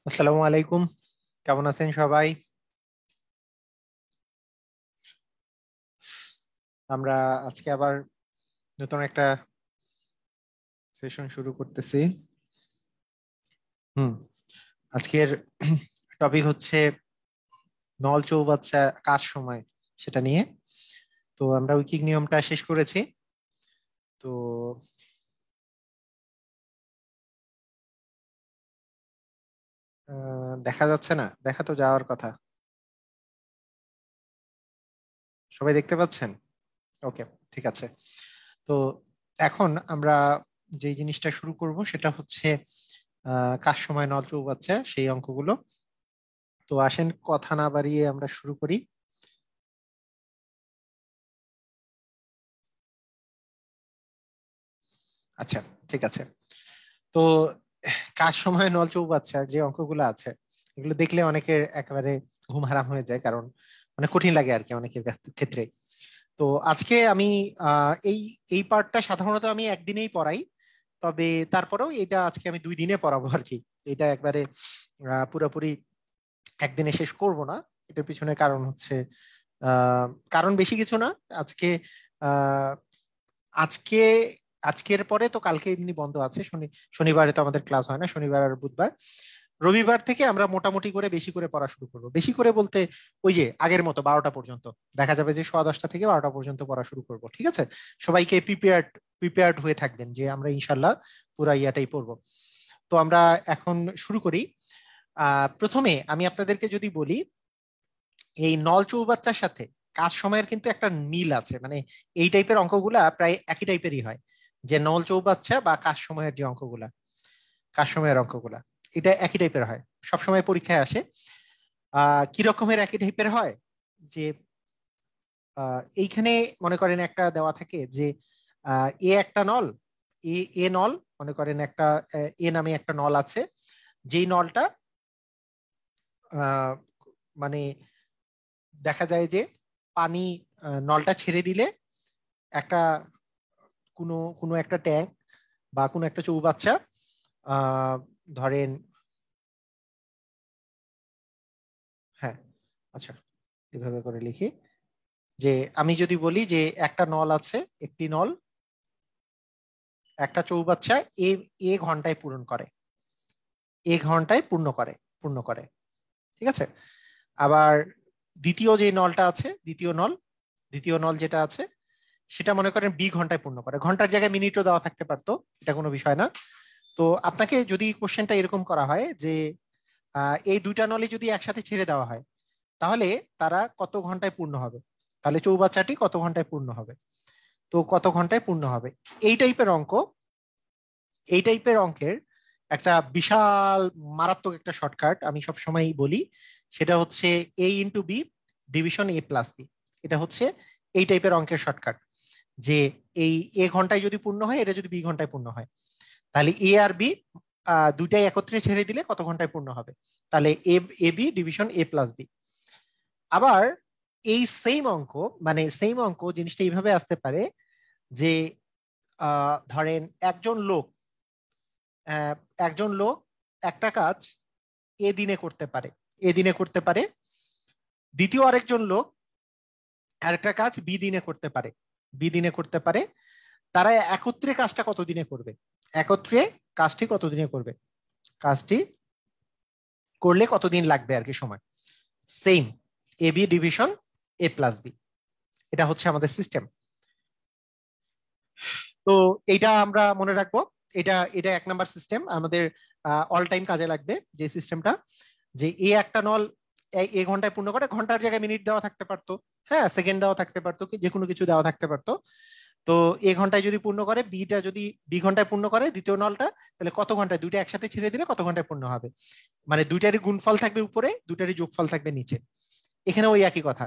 আসসালামু আলাইকুম। কেমন আছেন সবাই? আমরা আজকে আবার নতুন একটা সেশন শুরু করতেছি। হুম আজকের টপিক হচ্ছে নল চৌবাচ্চা কার সময়, সেটা নিয়ে। তো আমরা ঐকিক নিয়মটা শেষ করেছি। তো দেখা যাচ্ছে না, দেখা তো যাওয়ার কথা। সবাই দেখতে পাচ্ছেন? ওকে, ঠিক আছে। তো এখন আমরা যে জিনিসটা শুরু করব সেটা হচ্ছে কার সময় নল চৌবাচ্চা, সেই অঙ্কগুলো। তো আসেন কথা না বাড়িয়ে আমরা শুরু করি। আচ্ছা, ঠিক আছে। তো কার সময় নল চৌবাচ্চার যে অঙ্কগুলো আছে, এগুলো দেখলে অনেকের একেবারে ঘুম হারাম হয়ে যায়, কারণ অনেক কঠিন লাগে আর কি অনেকের ক্ষেত্রে। তো আজকে আমি এই এই পার্টটা সাধারণত আমি একদিনেই পড়াই, তবে তারপরেও এটা আজকে আমি 2 দিনে পড়াবো আর কি। এটা একবারে পুরোপুরি একদিনে শেষ করব না। এটার পিছনে কারণ হচ্ছে, আহ কারণ বেশি কিছু না। আজকে আহ আজকে আজকের পরে তো কালকে এমনি বন্ধ আছে, শনিবারে তো আমাদের ক্লাস হয় না, শনিবার আর বুধবার। রবিবার থেকে আমরা মোটামুটি করে বেশি করে পড়া শুরু করবো। বেশি করে বলতে ওই যে আগের মতো 12টা পর্যন্ত, দেখা যাবে যে 10:15 থেকে 12টা পর্যন্ত পড়া শুরু করব, ঠিক আছে? সবাইকে প্রিপেয়ার্ড হয়ে থাকবেন যে আমরা ইনশাল্লাহ পুরা ইয়াটাই পড়বো। তো আমরা এখন শুরু করি। প্রথমে আমি আপনাদেরকে যদি বলি, এই নল চৌবাচ্চার সাথে কাজ সময়ের কিন্তু একটা মিল আছে। মানে এই টাইপের অঙ্কগুলা প্রায় একই টাইপেরই হয়, যে নল চৌবাচ্চা বা কাজ সময়ের যে অঙ্কগুলা, কাজ সময়ের অঙ্কগুলা এটা একই টাইপের হয়, সবসময় পরীক্ষায় আসে। কি রকমের একই টাইপের হয়? যে এইখানে মনে করেন একটা দেওয়া থাকে যে এ একটা নল, এ এ নল, মনে করেন একটা এ নামে একটা নল আছে, যেই নলটা আহ, মানে দেখা যায় যে পানি, নলটা ছেড়ে দিলে একটা কোনো কোনো একটা ট্যাঙ্ক বা কোনো একটা চৌবাচ্চা, আহ ধরেন, হ্যাঁ, আচ্ছা, এভাবে করে লিখি যে আমি যদি বলি যে একটা নল আছে, একটি নল একটা চৌবাচ্চা এ এ ঘন্টায় পূরণ করে, এ ঘন্টায় পূর্ণ করে, ঠিক আছে? আবার দ্বিতীয় যে নলটা আছে, দ্বিতীয় নল যেটা আছে, সেটা মনে করেন বি ঘন্টায় পূর্ণ করে। ঘন্টার জায়গায় মিনিটও দেওয়া থাকতে পারতো, এটা কোনো বিষয় না। তো আপনাকে যদি কোশ্চেনটা এরকম করা হয় যে এই দুইটা নলি যদি একসাথে ছেড়ে দেওয়া হয়, তাহলে তারা কত ঘন্টায় পূর্ণ হবে, তাহলে চৌবাচ্চাটি কত ঘন্টায় পূর্ণ হবে, তো কত ঘন্টায় পূর্ণ হবে। এই টাইপের অঙ্ক, এই টাইপের অঙ্কের একটা বিশাল মারাত্মক একটা শর্টকাট আমি সব সময় বলি, সেটা হচ্ছে এ ইন্টু বি ডিভিশন এ প্লাস বি। এটা হচ্ছে এই টাইপের অঙ্কের শর্টকাট, যে এই এ ঘন্টায় যদি পূর্ণ হয়, এটা যদি বি ঘন্টায় পূর্ণ হয়, তাহলে এ আর বি দুইটাই একত্রে ছেড়ে দিলে কত ঘন্টায় পূর্ণ হবে, তাহলে A B division A plus B. আবার এই সেম অঙ্ক, মানে সেম অঙ্ক জিনিসটা এইভাবে আসতে পারে যে ধরেন আহ, একজন লোক একটা কাজ এ দিনে করতে পারে, এ দিনে করতে পারে। দ্বিতীয় আরেকজন লোক আরেকটা কাজ বি দিনে করতে পারে, বি দিনে করতে পারে। তারা একত্রে কাজটা কত দিনে করবে, একত্রে কাজটি কত দিনে করবে, কাজটি করলে কতদিন লাগবে আর কি সময়। Same, A B division A plus B, এটা হচ্ছে আমাদের সিস্টেম। তো এইটা আমরা মনে রাখবো। এটা এটা 1 নাম্বার সিস্টেম আমাদের, অল টাইম কাজে লাগবে যে সিস্টেমটা, যে এ একটা নল এ ঘন্টায় পূর্ণ করে। ঘন্টার জায়গায় মিনিট দেওয়া থাকতে পারতো, হ্যাঁ, সেকেন্ড দেওয়া থাকতে পারতো, যে কোনো কিছু দেওয়া থাকতে পারতো। তো এ ঘন্টায় যদি পূর্ণ করে, বিটা যদি বি ঘন্টায় পূর্ণ করে দ্বিতীয় নলটা, তাহলে কত ঘন্টায়, দুইটা একসাথে ছেড়ে দিলে কত ঘন্টায় পূর্ণ হবে। মানে দুইটারই গুণফল থাকবে উপরে, দুইটারই যোগফল থাকবে নিচে। এখানে ওই একই কথা,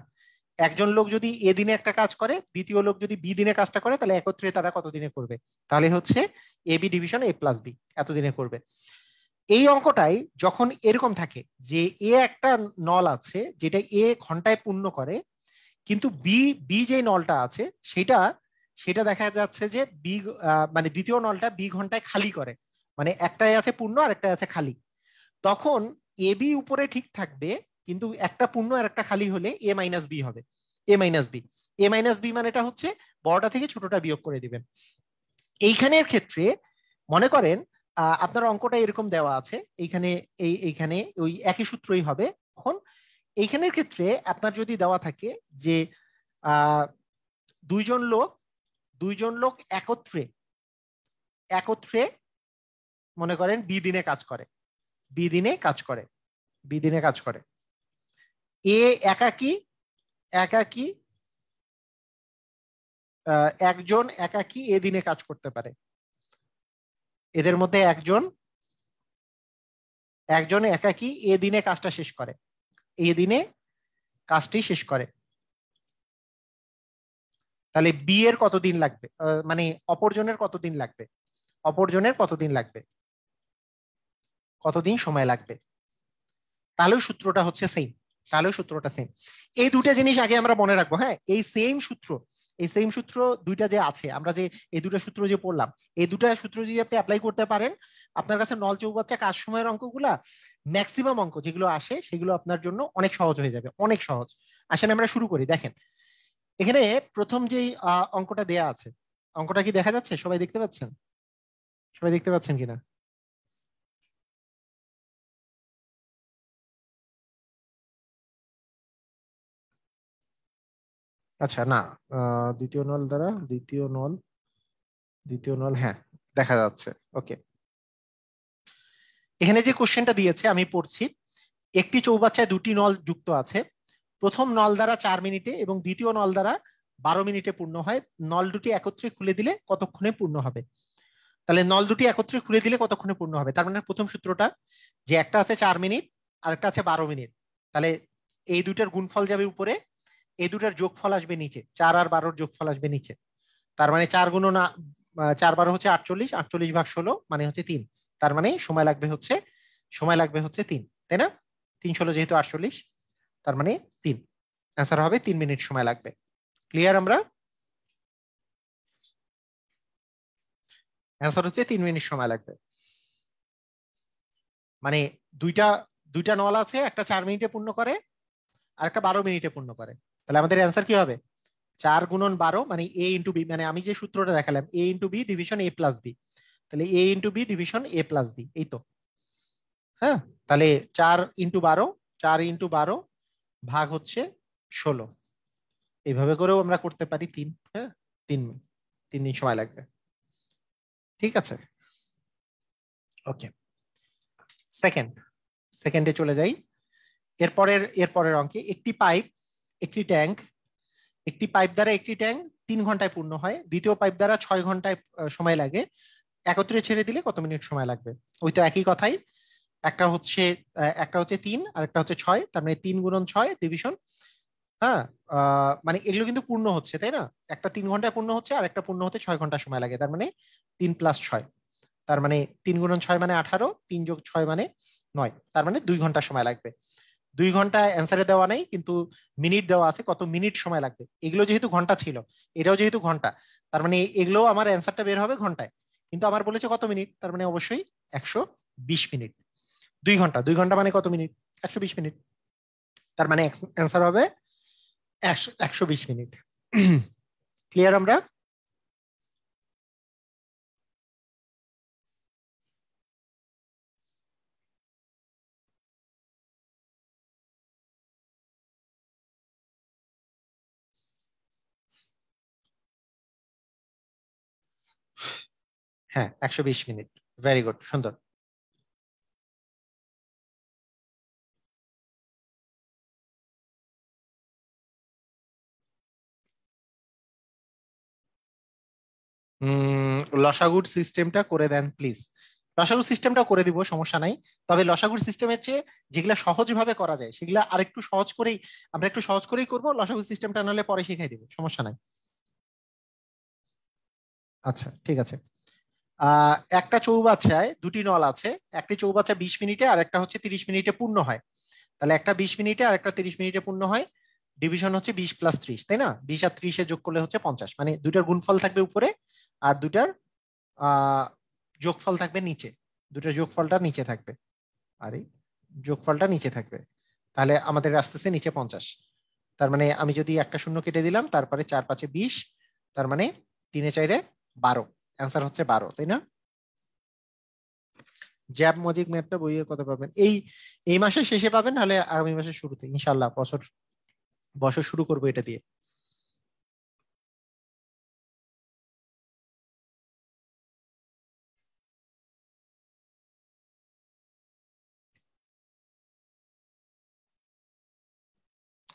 একজন লোক যদি এ দিনে একটা কাজ করে, দ্বিতীয় লোক যদি বি দিনে কাজটা করে, তাহলে একত্রে তারা কত দিনে করবে, তাহলে হচ্ছে A B division A plus B এত দিনে করবে। এই অঙ্কটাই যখন এরকম থাকে যে এ একটা নল আছে যেটা এ ঘন্টায় পূর্ণ করে, কিন্তু বি বি যে নলটা আছে সেটা সেটা দেখা যাচ্ছে যে বি, মানে দ্বিতীয় নলটা বি ঘন্টায় খালি করে, মানে একটাই আছে পূর্ণ আর একটাই আছে খালি। তখন এ বি উপরে ঠিক থাকবে, কিন্তু একটা পূর্ণ আর একটা খালি হলে এ মাইনাস বি হবে। এ মাইনাস বি, এ মাইনাস বি মানেটা হচ্ছে বড়টা থেকে ছোটটা বিয়োগ করে দিবেন। এইখানের ক্ষেত্রে মনে করেন আপনার অঙ্কটা এরকম দেওয়া আছে, এইখানে এইখানে ওই একই সূত্রই হবে। এখন এইখানের ক্ষেত্রে আপনার যদি দেওয়া থাকে যে দুইজন লোক একত্রে একত্রে মনে করেন বি দিনে কাজ করে, বি দিনে কাজ করে, বি দিনে কাজ করে। এ একাকী একাকী একজন একাকী এ দিনে কাজ করতে পারে। এদের মধ্যে একজন একাকী এ দিনে কাজটা শেষ করে, এ দিনে কাজটি শেষ করে। তাহলে বি এর কতদিন লাগবে, মানে অপরজনের কতদিন লাগবে, অপরজনের কতদিন লাগবে, কতদিন সময় লাগবে। তাহলেও সূত্রটা হচ্ছে সেম, তাহলেও সূত্রটা সেম। এই দুটা জিনিস আগে আমরা মনে রাখবো। হ্যাঁ, এই সেম সূত্র, এই সেম সূত্র দুইটা যে আছে, আমরা যে এই দুটা সূত্র যে পড়লাম, এই দুটা সূত্র যদি আপনি অ্যাপ্লাই করতে পারেন, আপনার কাছে নল চৌবাচ্চা কাজ সময়ের অঙ্কগুলা ম্যাক্সিমাম অঙ্ক যেগুলো আসে সেগুলো আপনার জন্য অনেক সহজ হয়ে যাবে, অনেক সহজ। আসেন আমরা শুরু করি। দেখেন এখানে প্রথম যেই অঙ্কটা দেয়া আছে, অঙ্কটা কি দেখা যাচ্ছে? সবাই দেখতে পাচ্ছেন? সবাই দেখতে পাচ্ছেন কিনা? আচ্ছা, না, দ্বিতীয় নল দ্বারা দ্বিতীয় নল হ্যাঁ দেখা যাচ্ছে। ওকে, এখানে যে কোশ্চেনটা দিয়েছে আমি পড়ছি। একটি চৌবাচ্চায় দুটি নল যুক্ত আছে। প্রথম নল দ্বারা 4 মিনিটে এবং দ্বিতীয় নল দ্বারা 12 মিনিটে পূর্ণ হয়। নল দুটি একত্রে খুলে দিলে কতক্ষণে পূর্ণ হবে? তাহলে নল দুটি একত্রে খুলে দিলে কতক্ষণে পূর্ণ হবে? তার মানে প্রথম সূত্রটা যে একটা আছে 4 মিনিট আর একটা আছে 12 মিনিট, তাহলে এই দুটার গুণফল যাবে উপরে, এই দুটার যোগফল আসবে নিচে, 4 আর 12 যোগফল আসবে নিচে। তার মানে 4 গুণন 4 12 হচ্ছে 48, 48 ভাগ 16 মানে হচ্ছে 3। তার মানে সময় লাগবে হচ্ছে 3, তাই না? 3 16 যেহেতু 48, তার মানে 3। অ্যান্সার হবে 3 মিনিট সময় লাগবে। ক্লিয়ার? আমরা অ্যান্সার হচ্ছে 3 মিনিট সময় লাগবে। মানে দুইটা দুইটা নল আছে, একটা 4 মিনিটে পূর্ণ করে আর একটা 12 মিনিটে পূর্ণ করে। তাহলে আমাদের অ্যান্সার কি হবে? 4 গুণন 12 মানে এ ইন্টু বি, মানে আমি যে সূত্রটা দেখালাম এ ইন্টু বি ডিভিশন এ প্লাস বি। তাহলে এ ইন্টু বি ডিভিশন এ প্লাস বি, এই তো। হ্যাঁ, তাহলে 4 × 12, 4 × 12 ভাগ হচ্ছে 16। এইভাবে করেও আমরা করতে পারি 3। হ্যাঁ, 3 দিন সময় লাগবে। ঠিক আছে, ওকে। সেকেন্ড সেকেন্ডে চলে যাই। এরপরের অঙ্কে একটি পাইপ দ্বারা একটি ট্যাঙ্ক 3 ঘন্টায় পূর্ণ হয়, দ্বিতীয় পাইপ দ্বারা 6 ঘন্টায় সময় লাগে। একত্রে ছেড়ে দিলে কত মিনিট সময় লাগবে? ওই তো একই কথাই। একটা হচ্ছে 3 আর একটা হচ্ছে 6, তার মানে 3 × 6 ডিভিশন। হ্যাঁ, মানে এগুলো কিন্তু পূর্ণ হচ্ছে, তাই না? একটা 3 ঘন্টায় পূর্ণ হচ্ছে আর একটা পূর্ণ হতে 6 ঘন্টা সময় লাগে, তার মানে 3 + 6। তার মানে 3 × 6 মানে 18, 3 + 6 মানে 9, তার মানে 2 ঘন্টা সময় লাগবে। 2 ঘন্টা অ্যান্সারে দেওয়া নেই, কিন্তু মিনিট দেওয়া আছে কত মিনিট সময় লাগবে। এগুলো যেহেতু ঘন্টা ছিল, এটাও যেহেতু ঘন্টা, তার মানে এগুলো আমার অ্যান্সারটা বের হবে ঘন্টায়। কিন্তু আমার বলেছে কত মিনিট, তার মানে অবশ্যই 120 মিনিট। 2 ঘন্টা, 2 ঘন্টা মানে কত মিনিট? 120 মিনিট। তার মানে অ্যান্সার হবে 120 মিনিট। ক্লিয়ার? আমরা হ্যাঁ 120 মিনিট। ভেরি গুড, সুন্দর। লসাগুর সিস্টেমটা করে দেন প্লিজ। লসাগু সিস্টেমটা করে দিব, সমস্যা নাই। তবে লসাগুর সিস্টেমের চেয়ে যেগুলা সহজভাবে করা যায় সেগুলা আরেকটু সহজ করেই, আমরা একটু সহজ করেই করবো। লসাগু সিস্টেমটা নাহলে পরে শিখাই দিব, সমস্যা নাই। আচ্ছা, ঠিক আছে। একটা চৌবাচ্চায় দুটি নল আছে। একটি চৌবাচ্চা 20 মিনিটে আর একটা হচ্ছে 30 মিনিটে পূর্ণ হয়। তাহলে একটা 20 মিনিটে আর একটা 30 মিনিটে পূর্ণ হয়। ডিভিশন হচ্ছে 20 + 30, তাই না? 20 আর 30 যোগ করলে হচ্ছে 50, মানে দুইটার গুণফল থাকবে উপরে আর দুইটার যোগফল থাকবে নিচে। দুটোর যোগফলটা নিচে থাকবে। আরে যোগফলটা নিচে থাকবে, তাহলে আমাদের আসতেছে নিচে 50। তার মানে আমি যদি একটা শূন্য কেটে দিলাম, তারপরে 4 5 20, তার মানে 3 4 12, অ্যান্সার হচ্ছে 12, তাই না? জ্যাব মজিক ম্যাথটা বইয়ে কত পাবেন? এই মাসের শেষে পাবেন, নাহলে আগামী মাসের শুরুতে ইনশাল্লাহ বছর বছর শুরু করবো এটা দিয়ে।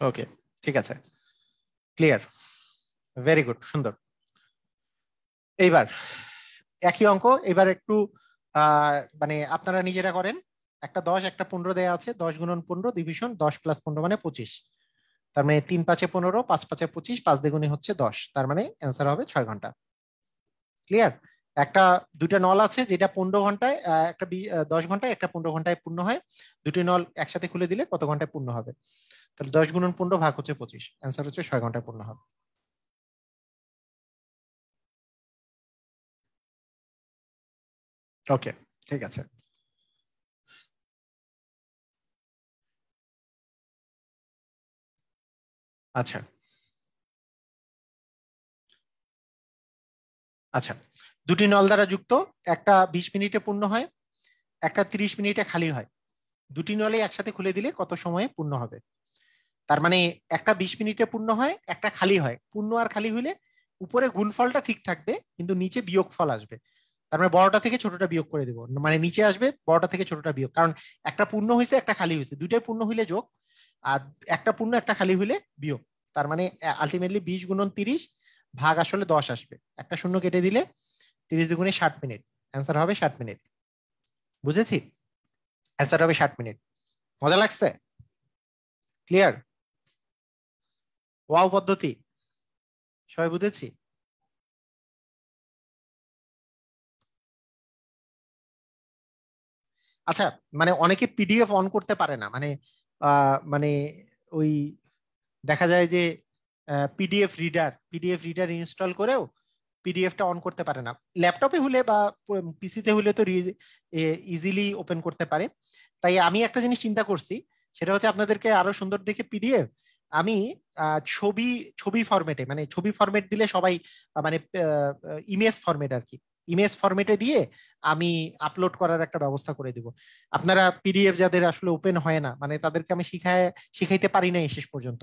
ওকে, ঠিক আছে, ক্লিয়ার, ভেরি গুড, সুন্দর। এইবার একই অঙ্ক, এবার একটু মানে আপনারা নিজেরা করেন। একটা 10 একটা 15 দেয়া আছে, 10 গুণন 15 ডিভিশন 10 প্লাস 15 মানে 25। তার মানে 3 5 15, 5 5 25, 5 দ্বিগুণে হচ্ছে 10, তার মানে অ্যান্সার হবে 6 ঘন্টা। ক্লিয়ার? একটা দুইটা নল আছে, যেটা 15 ঘন্টায়, একটা 10 ঘন্টায়, একটা 15 ঘন্টায় পূর্ণ হয়। দুটি নল একসাথে খুলে দিলে কত ঘন্টায় পূর্ণ হবে? তাহলে 10 গুণন 15 ভাগ হচ্ছে 25, অ্যান্সার হচ্ছে 6 ঘন্টায় পূর্ণ হবে। ওকে, ঠিক আছে। আচ্ছা আচ্ছা, দুটি নল দ্বারা যুক্ত, একটা 20 মিনিটে পূর্ণ হয়, একটা 30 মিনিটে খালি হয়। দুটি নলে একসাথে খুলে দিলে কত সময়ে পূর্ণ হবে? তার মানে একটা 20 মিনিটে পূর্ণ হয়, একটা খালি হয়। পূর্ণ আর খালি হইলে উপরে গুণফলটা ঠিক থাকবে, কিন্তু নিচে বিয়োগ ফল আসবে। তার মানে বড়টা থেকে ছোটটা বিয়োগ করে দেবো, মানে নিচে আসবে বড়টা থেকে ছোটটা বিয়োগ, কারণ একটা পূর্ণ হয়েছে একটা খালি হয়েছে, দুইটাই পূর্ণ হইলে যোগ, আর একটা পূর্ণ একটা খালি হইলে বিয়োগ। তার মানে আলটিমেটলি 20 গুণন 30 ভাগ আসলে 10 আসবে, একটা শূন্য কেটে দিলে 30 দুগুণে 60 মিনিট, অ্যান্সার হবে 60 মিনিট। বুঝেছি? অ্যান্সার হবে 60 মিনিট। মজা লাগছে? ক্লিয়ার? ওয়াও পদ্ধতি সবাই বুঝেছি? আচ্ছা, মানে অনেকে পিডিএফ অন করতে পারে না, মানে মানে ওই দেখা যায় যে পিডিএফ রিডার ইনস্টল করেও পিডিএফটা অন করতে পারে না। ল্যাপটপে হলে বা পিসিতে হলে তো ইজিলি ওপেন করতে পারে। তাই আমি একটা জিনিস চিন্তা করছি, সেটা হচ্ছে আপনাদেরকে আরো সুন্দর দেখে পিডিএফ আমি ছবি ছবি ফরম্যাটে, মানে ছবি ফরম্যাট দিলে সবাই মানে ইমেজ ফরম্যাট আর কি, ইমেজ ফরম্যাটে দিয়ে আমি আপলোড করার একটা ব্যবস্থা করে দিব। আপনারা পিডিএফ যাদের আসলে ওপেন হয় না, মানে তাদেরকে আমি শিখাইতে পারি নাই শেষ পর্যন্ত।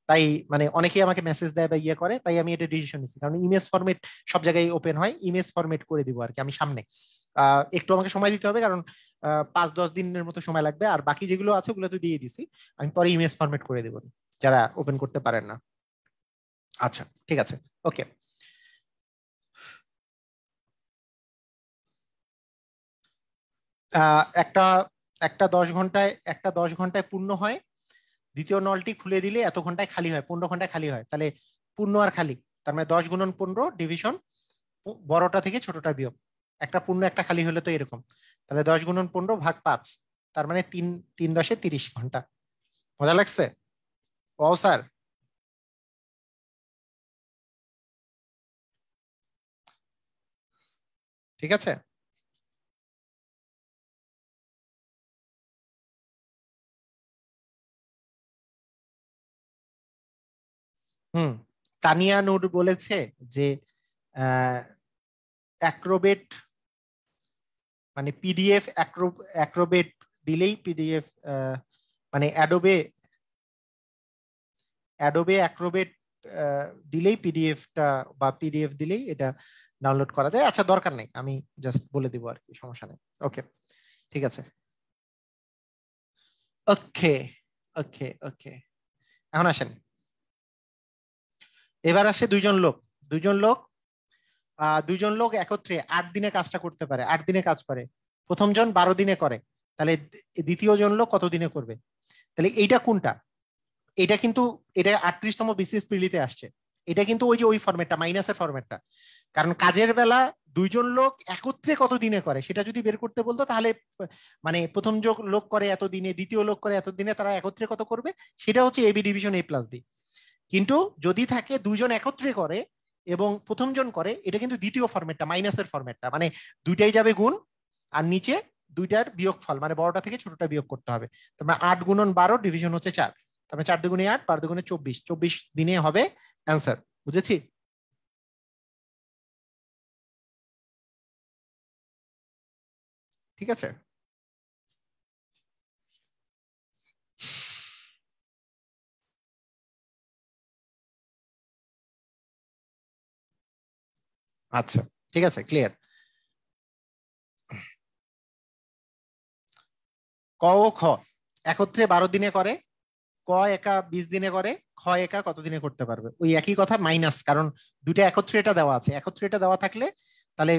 তাই মানে অনেকেই আমাকে মেসেজ দেয় বা ইয়ে করে, তাই আমি এটা ডিসিশন নিচ্ছি, কারণ ইমেজ ফরম্যাট সব জায়গায় ওপেন হয়, ইমেজ ফরম্যাট করে দিব আর কি আমি সামনে। একটু আমাকে সময় দিতে হবে, কারণ 5 10 দিনের মতো সময় লাগবে, আর বাকি যেগুলো আছে ওগুলো তো দিয়ে দিছি, আমি পরে ইমেজ ফরম্যাট করে দেবো যারা ওপেন করতে পারেন না। আচ্ছা, ঠিক আছে, ওকে। একটা একটা 10 ঘন্টায়, একটা 10 ঘন্টায় পূর্ণ হয়, দ্বিতীয় নলটি খুলে দিলে এত ঘন্টায় খালি হয়, 15 ঘন্টায় খালি হয়। তাহলে পূর্ণ আর খালি, তার মানে 10 গুণন 15 ডিভিশন বড়টা থেকে ছোটটা বিয়োগ, একটা পূর্ণ একটা খালি হলে তো এরকম। তাহলে 10 গুণন 15 ভাগ 5, তার মানে 3 3 10 30 ঘন্টা। মজা লাগছে? ও স্যার, ঠিক আছে। হুম, তানিয়া নূর বলেছে যে অ্যাক্রোবেট, মানে পিডিএফ অ্যাক্রোবেট দিলেই পিডিএফ, মানে অ্যাডোবে অ্যাডোবে অ্যাক্রোবেট দিলেই পিডিএফটা, বা পিডিএফ দিলেই এটা ডাউনলোড করা যায়। আচ্ছা, দরকার নেই, আমি জাস্ট বলে দিব আর কি, সমস্যা নেই। ওকে, ঠিক আছে। ওকে ওকে ওকে, এখন আসেন। এবার আসে দুইজন লোক 2 জন লোক একত্রে 8 দিনে কাজটা করতে পারে, 8 দিনে কাজ করে। প্রথম জন 12 দিনে করে, তাহলে দ্বিতীয় জন লোক কত দিনে করবে? তাহলে এইটা কোনটা? এটা কিন্তু, এটা 38তম বিসিএস প্রিলিতে আসছে। এটা কিন্তু ওই যে ওই ফরম্যাটটা, মাইনাসের ফরম্যাটটা। কারণ কাজের বেলা 2 জন লোক একত্রে কত দিনে করে সেটা যদি বের করতে বলতো, তাহলে মানে প্রথম লোক করে এত দিনে, দ্বিতীয় লোক করে এত দিনে, তারা একত্রে কত করবে, সেটা হচ্ছে এবি ডিভিশন এ প্লাস বি। কিন্তু যদি থাকে 2 জন একত্রে করে এবং প্রথম জন করে, এটা কিন্তু দ্বিতীয় ফরম্যাটটা, মাইনাসের ফরম্যাটটা, মানে দুইটাই যাবে গুণ, আর নিচে দুইটার বিয়োগফল মানে বড়টা থেকে ছোটটা বিয়োগ করতে হবে। তার মানে 8 গুণন 12 ডিভিশন হচ্ছে 4, তার মানে 4 দুগুণে 8, 12 দুগুণে 24, 24 দিনে হবে অ্যান্সার। বুঝেছি? ঠিক আছে। আচ্ছা ঠিক আছে, ক্লিয়ার। ক ও খ একত্রে 12 দিনে করে, ক একা 20 দিনে করে, খ একা কত দিনে করতে পারবে? ওই একই কথা মাইনাস, কারণ দুইটা একত্রে এটা দেওয়া আছে, একত্রে এটা দেওয়া থাকলে তাহলে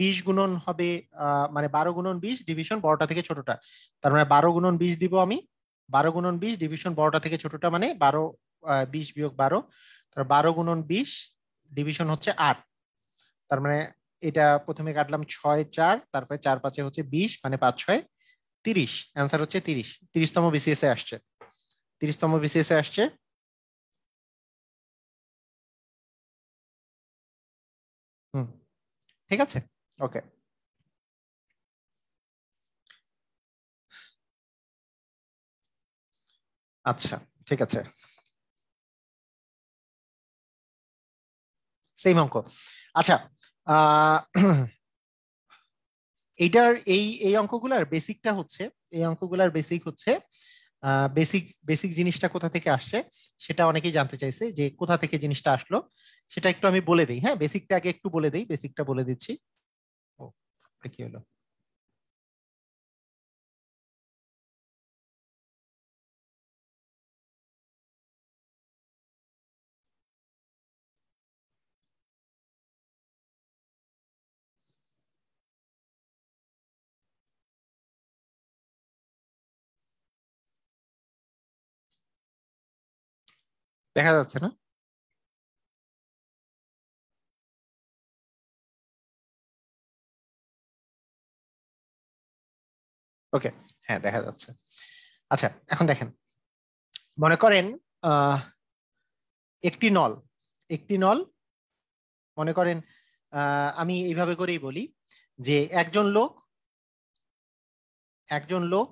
20 গুণন হবে মানে 12 গুণন 20 ডিভিশন বড়টা থেকে ছোটটা, তার মানে 12 গুণন 20 দিব আমি, 12 গুণন 20 ডিভিশন বড়টা থেকে ছোটটা মানে 12, 20 বিয়োগ 12, তার 12 গুণন 20 ডিভিশন হচ্ছে 8, তার মানে এটা প্রথমে কাটলাম 6 4, তারপরে 4 5 হচ্ছে 20 মানে 5 6 30, অ্যান্সার হচ্ছে 30, 30তম বিসিএস এ আসছে, 30তম বিসিএস এ আসছে। হুম, ঠিক আছে, ওকে। আচ্ছা ঠিক আছে, সেম অঙ্ক। আচ্ছা, আহ এইটার এই এই অঙ্কগুলার বেসিকটা হচ্ছে, এই অঙ্কগুলার বেসিক হচ্ছে বেসিক বেসিক জিনিসটা কোথা থেকে আসছে সেটা অনেকেই জানতে চাইছে, যে কোথা থেকে জিনিসটা আসলো সেটা একটু আমি বলে দিই। হ্যাঁ, বেসিকটা আগে একটু বলে দিই, বেসিকটা বলে দিচ্ছি। ও, এটা কি হলো? দেখা যাচ্ছে না? ওকে, হ্যাঁ দেখা যাচ্ছে। আচ্ছা, এখন দেখেন, মনে করেন আহ একটি নল, একটি নল মনে করেন, আমি এইভাবে করেই বলি যে একজন লোক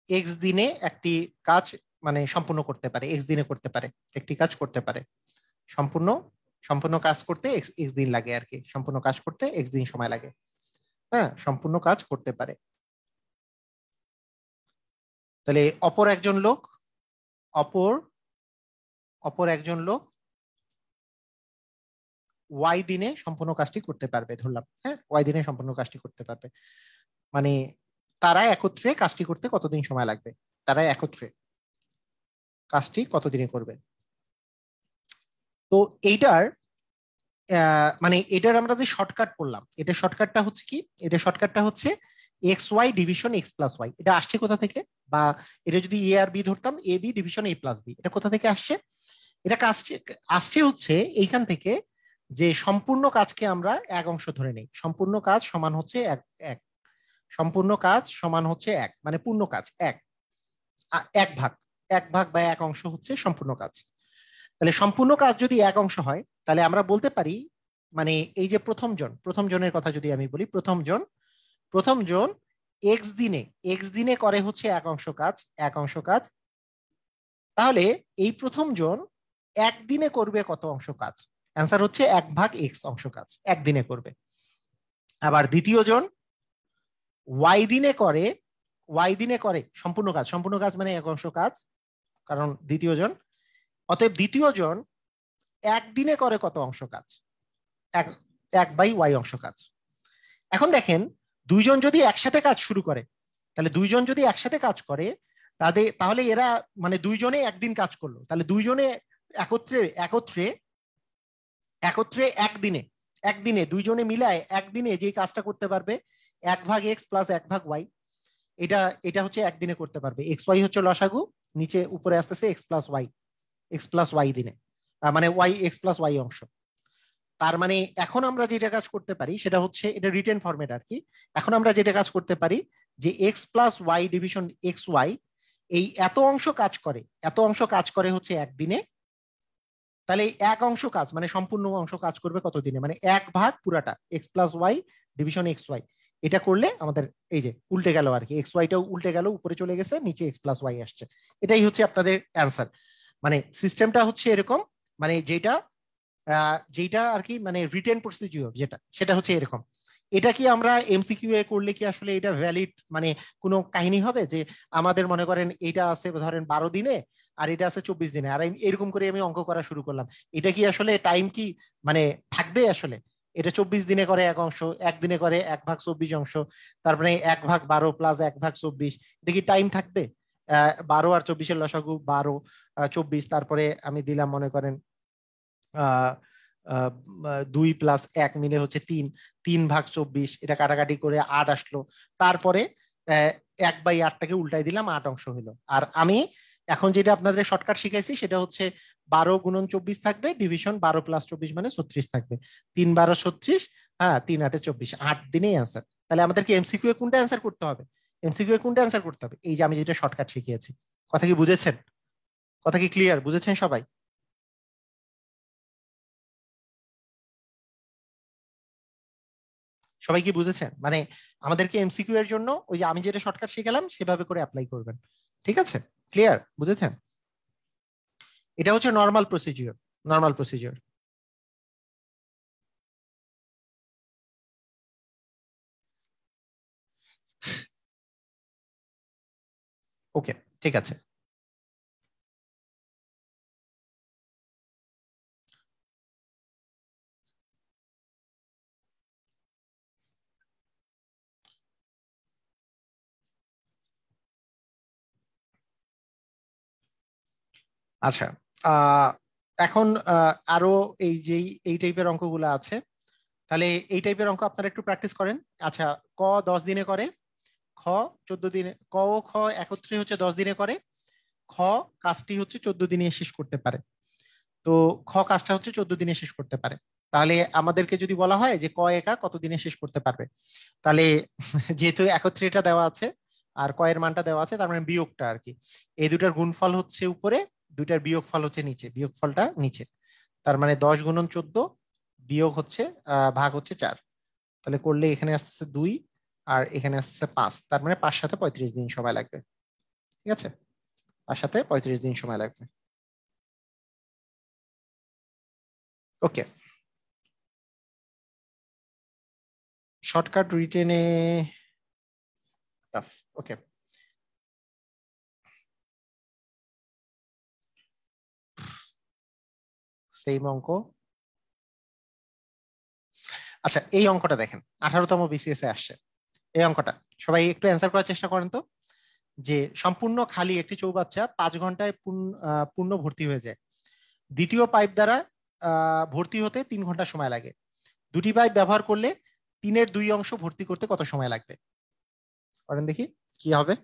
এক্স দিনে একটি কাজ মানে সম্পূর্ণ করতে পারে, এক্স দিনে করতে পারে, একটি কাজ করতে পারে, সম্পূর্ণ সম্পূর্ণ কাজ করতে এক্স এক্স দিন লাগে আর কি, সম্পূর্ণ কাজ করতে এক্স দিন সময় লাগে। হ্যাঁ, সম্পূর্ণ কাজ করতে পারে। তাহলে অপর অপর একজন লোক ওয়াই দিনে সম্পূর্ণ কাজটি করতে পারবে, ধরলাম হ্যাঁ ওয়াই দিনে সম্পূর্ণ কাজটি করতে পারবে, মানে তারা একত্রে কাজটি করতে কতদিন সময় লাগবে, তারা একত্রে কাজটি কতদিনে করবে। তো এইটার মানে এটার আমরা যে শর্টকাট করলাম, এটা শর্টকাটটা হচ্ছে কি, এটা শর্টকাটটা হচ্ছে X Y division X plus Y. এটা আসছে কোথা থেকে? বা এটা যদি এ আর বি ধরতাম, A B division A plus B, এটা কোথা থেকে আসছে? এটা আসছে আসছে হচ্ছে এইখান থেকে, যে সম্পূর্ণ কাজকে আমরা এক অংশ ধরে নেই, সম্পূর্ণ কাজ সমান হচ্ছে এক এক, সম্পূর্ণ কাজ সমান হচ্ছে এক, মানে পূর্ণ কাজ এক, এক ভাগ, এক ভাগ বা এক অংশ হচ্ছে সম্পূর্ণ কাজ। তাহলে সম্পূর্ণ কাজ যদি এক অংশ হয়, তাহলে আমরা বলতে পারি, মানে এই যে প্রথম জনের কথা যদি আমি বলি, প্রথম জন এক্স দিনে করে হচ্ছে এক অংশ কাজ, তাহলে এই প্রথম জন একদিনে করবে কত অংশ কাজ? অ্যান্সার হচ্ছে এক ভাগ এক্স অংশ কাজ একদিনে করবে। আবার দ্বিতীয় জন ওয়াই দিনে করে সম্পূর্ণ কাজ মানে এক অংশ কাজ, কারণ দ্বিতীয় জন, অতএব দ্বিতীয় জন একদিনে করে কত অংশ কাজ? এক, এক বাই ওয়াই অংশ কাজ। এখন দেখেন, দুইজন যদি একসাথে কাজ শুরু করে, তাহলে এরা মানে দুইজনে একদিন কাজ করলো, তাহলে দুইজনে একত্রে একত্রে একত্রে একদিনে একদিনে দুইজনে মিলায় একদিনে যে কাজটা করতে পারবে, এক ভাগ এক্স প্লাস এক ভাগ ওয়াই, এটা এটা হচ্ছে একদিনে করতে পারবে। এক্স ওয়াই হচ্ছে লসাগু, নিচে উপরে আসতেছে এক্স প্লাস ওয়াই দিনে, মানে ওয়াই এক্স প্লাস ওয়াই অংশ। তার মানে এখন আমরা যেটা কাজ করতে পারি সেটা হচ্ছে, এটা রিটেন ফরম্যাট আর কি, এখন আমরা যেটা কাজ করতে পারি যে X plus Y division X Y এই এত অংশ কাজ করে হচ্ছে একদিনে, তাহলে এই এক অংশ কাজ মানে সম্পূর্ণ অংশ কাজ করবে কত দিনে, মানে এক ভাগ পুরাটা X plus Y division X Y. এটা করলে আমাদের এই যে উল্টে গেল আর কি, এক্স ওয়াইটাও উল্টে গেল, উপরে চলে গেছে, নিচে এক্স প্লাস ওয়াই আসছে। এটাই হচ্ছে আপনাদের অ্যান্সার। মানে সিস্টেমটা হচ্ছে এরকম, মানে যেটা আর কি মানে রিটেন প্রসিডিউর যেটা, সেটা হচ্ছে এরকম। এটা কি আমরা এমসিকিউ এ করলে কি আসলে এটা ভ্যালিড মানে কোনো কাহিনী হবে যে আমাদের মনে করেন এটা আছে ধরেন 12 দিনে আর এটা আছে 24 দিনে, আর এরকম করে আমি অঙ্ক করা শুরু করলাম, এটা কি আসলে টাইম কি মানে থাকবে আসলে? এটা 24 দিনে করে এক অংশ, একদিনে করে 1/24 অংশ, তারপরে 1/12 প্লাস 1/24, এটা কি টাইম থাকবে? 12 আর 24-এর লসাগু 12, 24, তারপরে আমি দিলাম মনে করেন 2 + 1 মিলে হচ্ছে 3, 3/24, এটা কাটাকাটি করে 8 আসলো। তারপরে 1/8টাকে উল্টাই দিলাম, 8 অংশ হলো। আর আমি এখন যেটা আপনাদের শর্টকাট শিখাইছি সেটা হচ্ছে 12 × 24 থাকবে, ডিভিশন 12 + 24 মানে 36 থাকবে, 3 × 12 = 36, হ্যাঁ 3 × 8 = 24, 8 দিনেই অ্যান্সার। তাহলে আমাদেরকে এমসিকিউ এ কোনটা অ্যান্সার করতে হবে? এমসিকিউ এ কোনটা অ্যান্সার করতে হবে? এই যে আমি যেটা শর্টকাট শিখিয়েছি। কথা কি বুঝেছেন? কথা কি ক্লিয়ার? বুঝেছেন সবাই? সবাই কি বুঝেছেন? মানে আমাদেরকে এমসিকিউ এর জন্য ওই যে আমি যেটা শর্টকাট শিখালাম সেভাবে করে অ্যাপ্লাই করবেন। ঠিক আছে? ক্লিয়ার? বুঝেছেন? এটা হচ্ছে normal procedure. Normal procedure. Okay, ঠিক আছে। আচ্ছা, আহ এখন আরো এই যে এই টাইপের অঙ্কগুলো আছে, তাহলে এই টাইপের অঙ্ক আপনারা একটু প্র্যাকটিস করেন। আচ্ছা, ক 10 দিনে করে, খ 14 দিনে, ক ও খ একত্রে হচ্ছে 10 দিনে করে, খ কাজটি হচ্ছে 14 দিনে শেষ করতে পারে। তো খ কাজটা হচ্ছে 14 দিনে শেষ করতে পারে। তাহলে আমাদেরকে যদি বলা হয় যে ক একা কত দিনে শেষ করতে পারবে, তাহলে যেহেতু একত্রে এটা দেওয়া আছে আর ক এর মানটা দেওয়া আছে, তার মানে বিয়োগটা আর কি, এই দুটার গুণফল হচ্ছে উপরে, দুটার বিয়োগফল হচ্ছে নিচে, বিয়োগফলটা নিচে। তার মানে 10 × 14 বিয়োগ হচ্ছে ভাগ হচ্ছে 4। তাহলে করলে এখানে আসতেছে 2 আর এখানে আসতেছে 5, তার মানে 5 সাথে 35 দিন সময় লাগবে। ঠিক আছে? 5 সাথে 35 দিন সময় লাগবে। ওকে, শর্টকাট রিটেনে টাফ। ওকে, সেম অঙ্ক। আচ্ছা, এই অঙ্কটা দেখেন, 18তম বিসিএস এ আসছে এই অঙ্কটা। সবাই একটু অ্যান্সার করার চেষ্টা করেন তো। যে সম্পূর্ণ খালি একটি চৌবাচ্চা 5 ঘন্টায় পূর্ণ ভর্তি হয়ে যায়। দ্বিতীয় পাইপ দ্বারা ভর্তি হতে 3 ঘন্টা সময় লাগে। দুটি পাইপ ব্যবহার করলে 3/2 অংশ ভর্তি করতে কত সময় লাগবে? করেন দেখি কি হবে।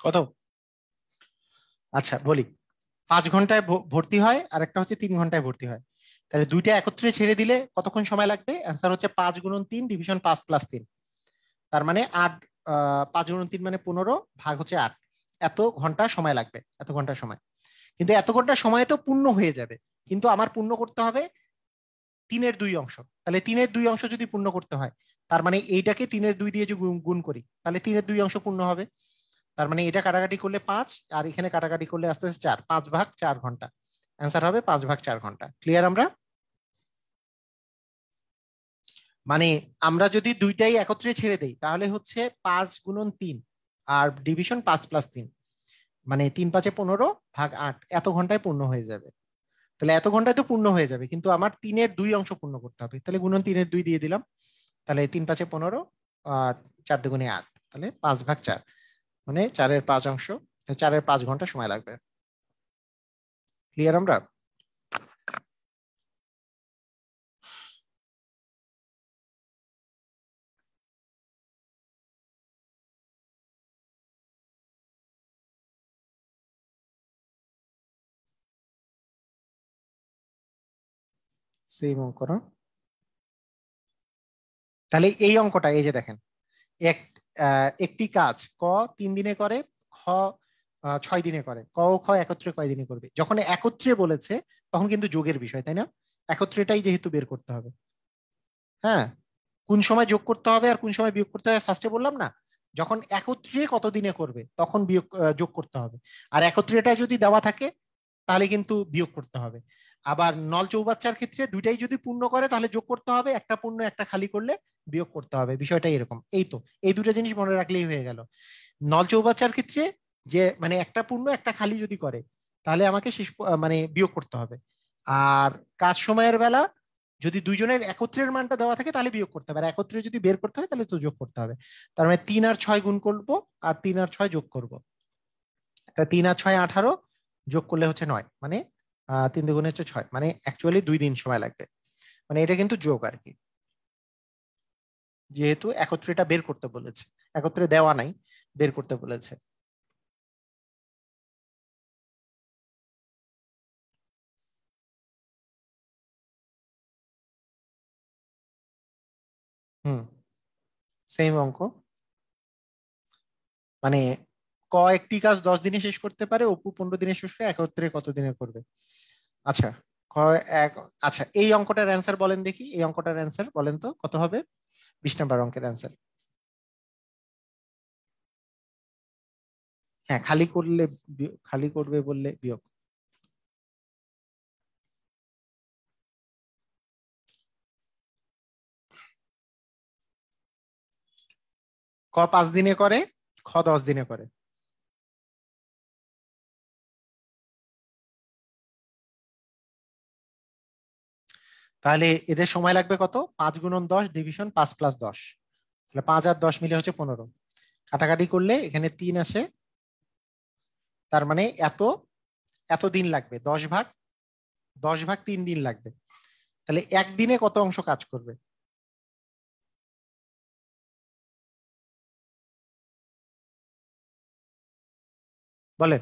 কত? আচ্ছা বলি, 5 ঘন্টায় ভর্তি হয় আর একটা হচ্ছে 3 ঘন্টায় ভর্তি হয়। তাহলে দুইটা একত্রে ছেড়ে দিলে কতক্ষণ সময় লাগবে? অ্যান্সার হচ্ছে 5 × 3 ডিভিশন 5 + 3, তার মানে 8। 5 × 3 মানে 15, ভাগ হচ্ছে 8। এত ঘন্টা সময় লাগবে, এত ঘন্টা সময়। কিন্তু এত ঘন্টা সময় তো পূর্ণ হয়ে যাবে, কিন্তু আমার পূর্ণ করতে হবে 3/2 অংশ। তাহলে 3/2 অংশ যদি পূর্ণ করতে হয়, তার মানে এইটাকে 3/2 দিয়ে যদি গুণ করি, তাহলে 3/2 অংশ পূর্ণ হবে। তার মানে এটা কাটাকাটি করলে 5 আর এখানে কাটাকাটি করলে আস্তে আস্তে 4, 5/4 ঘন্টা। অ্যান্সার হবে 5/4 ঘন্টা। ক্লিয়ার আমরা? মানে আমরা যদি দুইটাই একত্রে ছেড়ে দেই তাহলে হচ্ছে 5 × 3 আর ডিভিশন 5 + 3, মানে 3×5 = 15, ভাগ 8, এত ঘন্টায় পূর্ণ হয়ে যাবে। তাহলে এত ঘন্টায় তো পূর্ণ হয়ে যাবে, কিন্তু আমার 3/2 অংশ পূর্ণ করতে হবে। তাহলে গুণন 3/2 দিয়ে দিলাম, তাহলে 3×5 = 15 আর 4 × 2 = 8, তাহলে 5/4 মানে 4/5 4/5 ঘন্টা সময় লাগবে। ক্লিয়ার? আমরা সেম অঙ্ক না? তাহলে এই অঙ্কটা এই যে দেখেন, একটি কাজ ক 3 দিনে করে, খ 6 দিনে করে, ক ও খ একত্রে কয় দিনে করবে। যখন একত্রে বলেছে তখন কিন্তু যোগের বিষয়, তাই না? একত্রেটাই যেহেতু বের করতে হবে। হ্যাঁ, কোন সময় যোগ করতে হবে আর কোন সময় বিয়োগ করতে হবে ফার্স্টে বললাম না? যখন একত্রে কত দিনে করবে তখন যোগ করতে হবে। আর একত্রেটা যদি দেওয়া থাকে তাহলে কিন্তু বিয়োগ করতে হবে। আবার নল চৌবাচ্চার ক্ষেত্রে দুইটাই যদি পূর্ণ করে তাহলে যোগ করতে হবে, একটা পূর্ণ একটা খালি করলে বিয়োগ করতে হবে। বিষয়টা এরকম। এই তো, এই দুটো জিনিস মনে রাখলেই হয়ে গেল। নল চৌবাচ্চার ক্ষেত্রে যে মানে একটা পূর্ণ একটা খালি যদি করে তাহলে আমাকে মানে বিয়োগ করতে হবে। আর কাজ সময়ের বেলা যদি দুইজনের একত্রের মানটা দেওয়া থাকে তাহলে বিয়োগ করতে হবে, আর একত্রে যদি বের করতে হয় তাহলে তো যোগ করতে হবে। তার মানে 3 আর 6 গুণ করব আর 3 আর 6 যোগ করব। তা 3 আর 6 18, যোগ করলে হচ্ছে 9, মানে 3 দুগুণে হচ্ছে 6, মানে অ্যাকচুয়ালি 2 দিন সময় লাগবে। মানে এটা কিন্তু যোগ আর কি, যেহেতু একত্রে এটা বের করতে বলেছে, একত্রে দেওয়া নাই, বের করতে বলেছে। হুম, সেম অঙ্ক। মানে ক একটি কাজ 10 দিনে শেষ করতে পারে, অপু 15 দিনে শেষ করে, একত্রে কত দিনে করবে? আচ্ছা, ক এক, আচ্ছা এই অঙ্কটার অ্যান্সার বলেন দেখি, এই অঙ্কটার অ্যান্সার বলেন তো কত হবে? 20 নম্বর অঙ্কের অ্যান্সার। হ্যাঁ, খালি করলে খালি করবে বললে বিয়োগ। ক 5 দিনে করে, খ 10 দিনে করে। তাহলে এদের সময় লাগবে কত? 5 × 10 ডিভিশন 5 + 10, তাহলে 5 আর 10 মিলে হচ্ছে 15। কাটাকাটি করলে এখানে 3 আসে, তার মানে এত এত দিন লাগবে। 10 ভাগ 3 দিন লাগবে। তাহলে একদিনে কত অংশ কাজ করবে বলেন?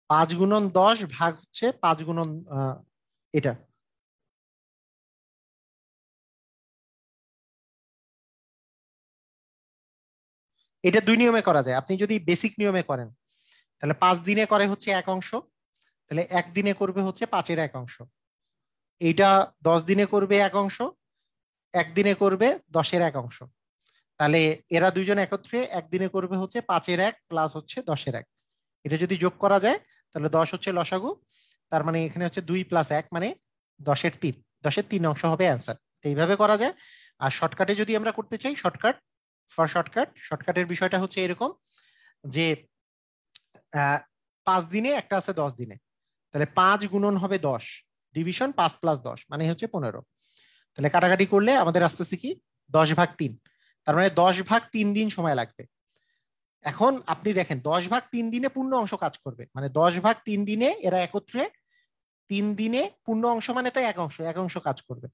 5 × 10 ভাগ হচ্ছে 5 এটা এটা দুই নিয়মে করা যায়। আপনি যদি বেসিক নিয়মে করেন তাহলে 5 দিনে করে হচ্ছে 1 অংশ, তাহলে একদিনে করবে হচ্ছে 5/1 অংশ। এইটা 10 দিনে করবে 1 অংশ, একদিনে করবে 10/1 অংশ। তাহলে এরা দুইজন একত্রে একদিনে করবে হচ্ছে 5/1 প্লাস হচ্ছে 10/1। এটা যদি যোগ করা যায় তাহলে 10 হচ্ছে লসাগু, তার মানে এখানে হচ্ছে 2 + 1 মানে 10/3, 10/3 অংশ হবে অ্যান্সার। এইভাবে করা যায়। আর শর্টকাটে যদি আমরা করতে চাই, শর্টকাটের বিষয়টা হচ্ছে এরকম যে 5 দিনে একটা আছে 10 দিনে, তাহলে 5 গুণন হবে 10, ডিভিশন 5 + 10 মানে হচ্ছে 15। তাহলে কাটাকাটি করলে আমাদের আসতেছে কি? 10/3, তার মানে 10/3 দিন সময় লাগবে। এখন আপনি দেখেন 10/3 দিনে পূর্ণ অংশ কাজ করবে, মানে 10/3 দিনে এরা একত্রে 3 দিনে পূর্ণ অংশ মানে তো 1 অংশ কাজ করবে।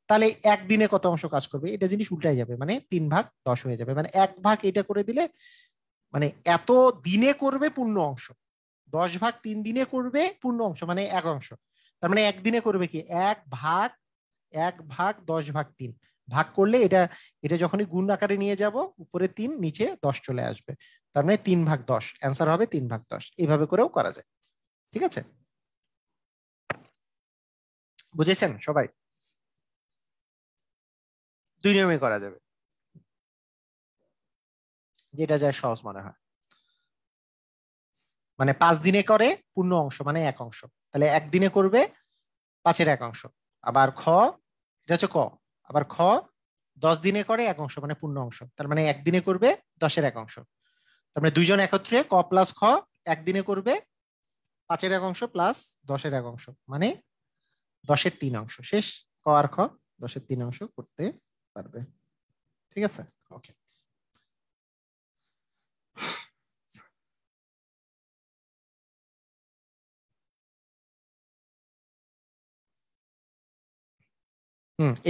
তাহলে একদিনে কত অংশ কাজ করবে? এটা জিনিস উল্টাই যাবে, মানে 3/10 হয়ে যাবে, মানে 1 ভাগ এটা করে দিলে মানে এত দিনে করবে পূর্ণ অংশ। 10/3 দিনে করবে পূর্ণ অংশ মানে 1 অংশ, তার মানে একদিনে করবে কি? 1/10/3 ভাগ করলে এটা এটা যখনই গুণ আকারে নিয়ে যাব উপরে 3 নিচে 10 চলে আসবে, তার মানে 3/10 অ্যান্সার হবে 3/10। এইভাবে করেও করা যায়। ঠিক আছে, বুঝেছেন সবাই? দুই নিয়মে করা যাবে, যেটা যায় সহজ মনে হয়। মানে 5 দিনে করে পূর্ণ অংশ মানে 1 অংশ, তাহলে একদিনে করবে 5/1 অংশ। আবার খ, এটা হচ্ছে ক। আবার খ 10 দিনে করে 1 অংশ মানে পূর্ণ অংশ, তার মানে একদিনে করবে 10/1 অংশ। তার মানে দুইজন একত্রে ক প্লাস খ একদিনে করবে 5/1 অংশ প্লাস 10/1 অংশ, মানে 10/3 অংশ। শেষ। ক আর খ 10/3 অংশ করতে পারবে। ঠিক আছে, ওকে।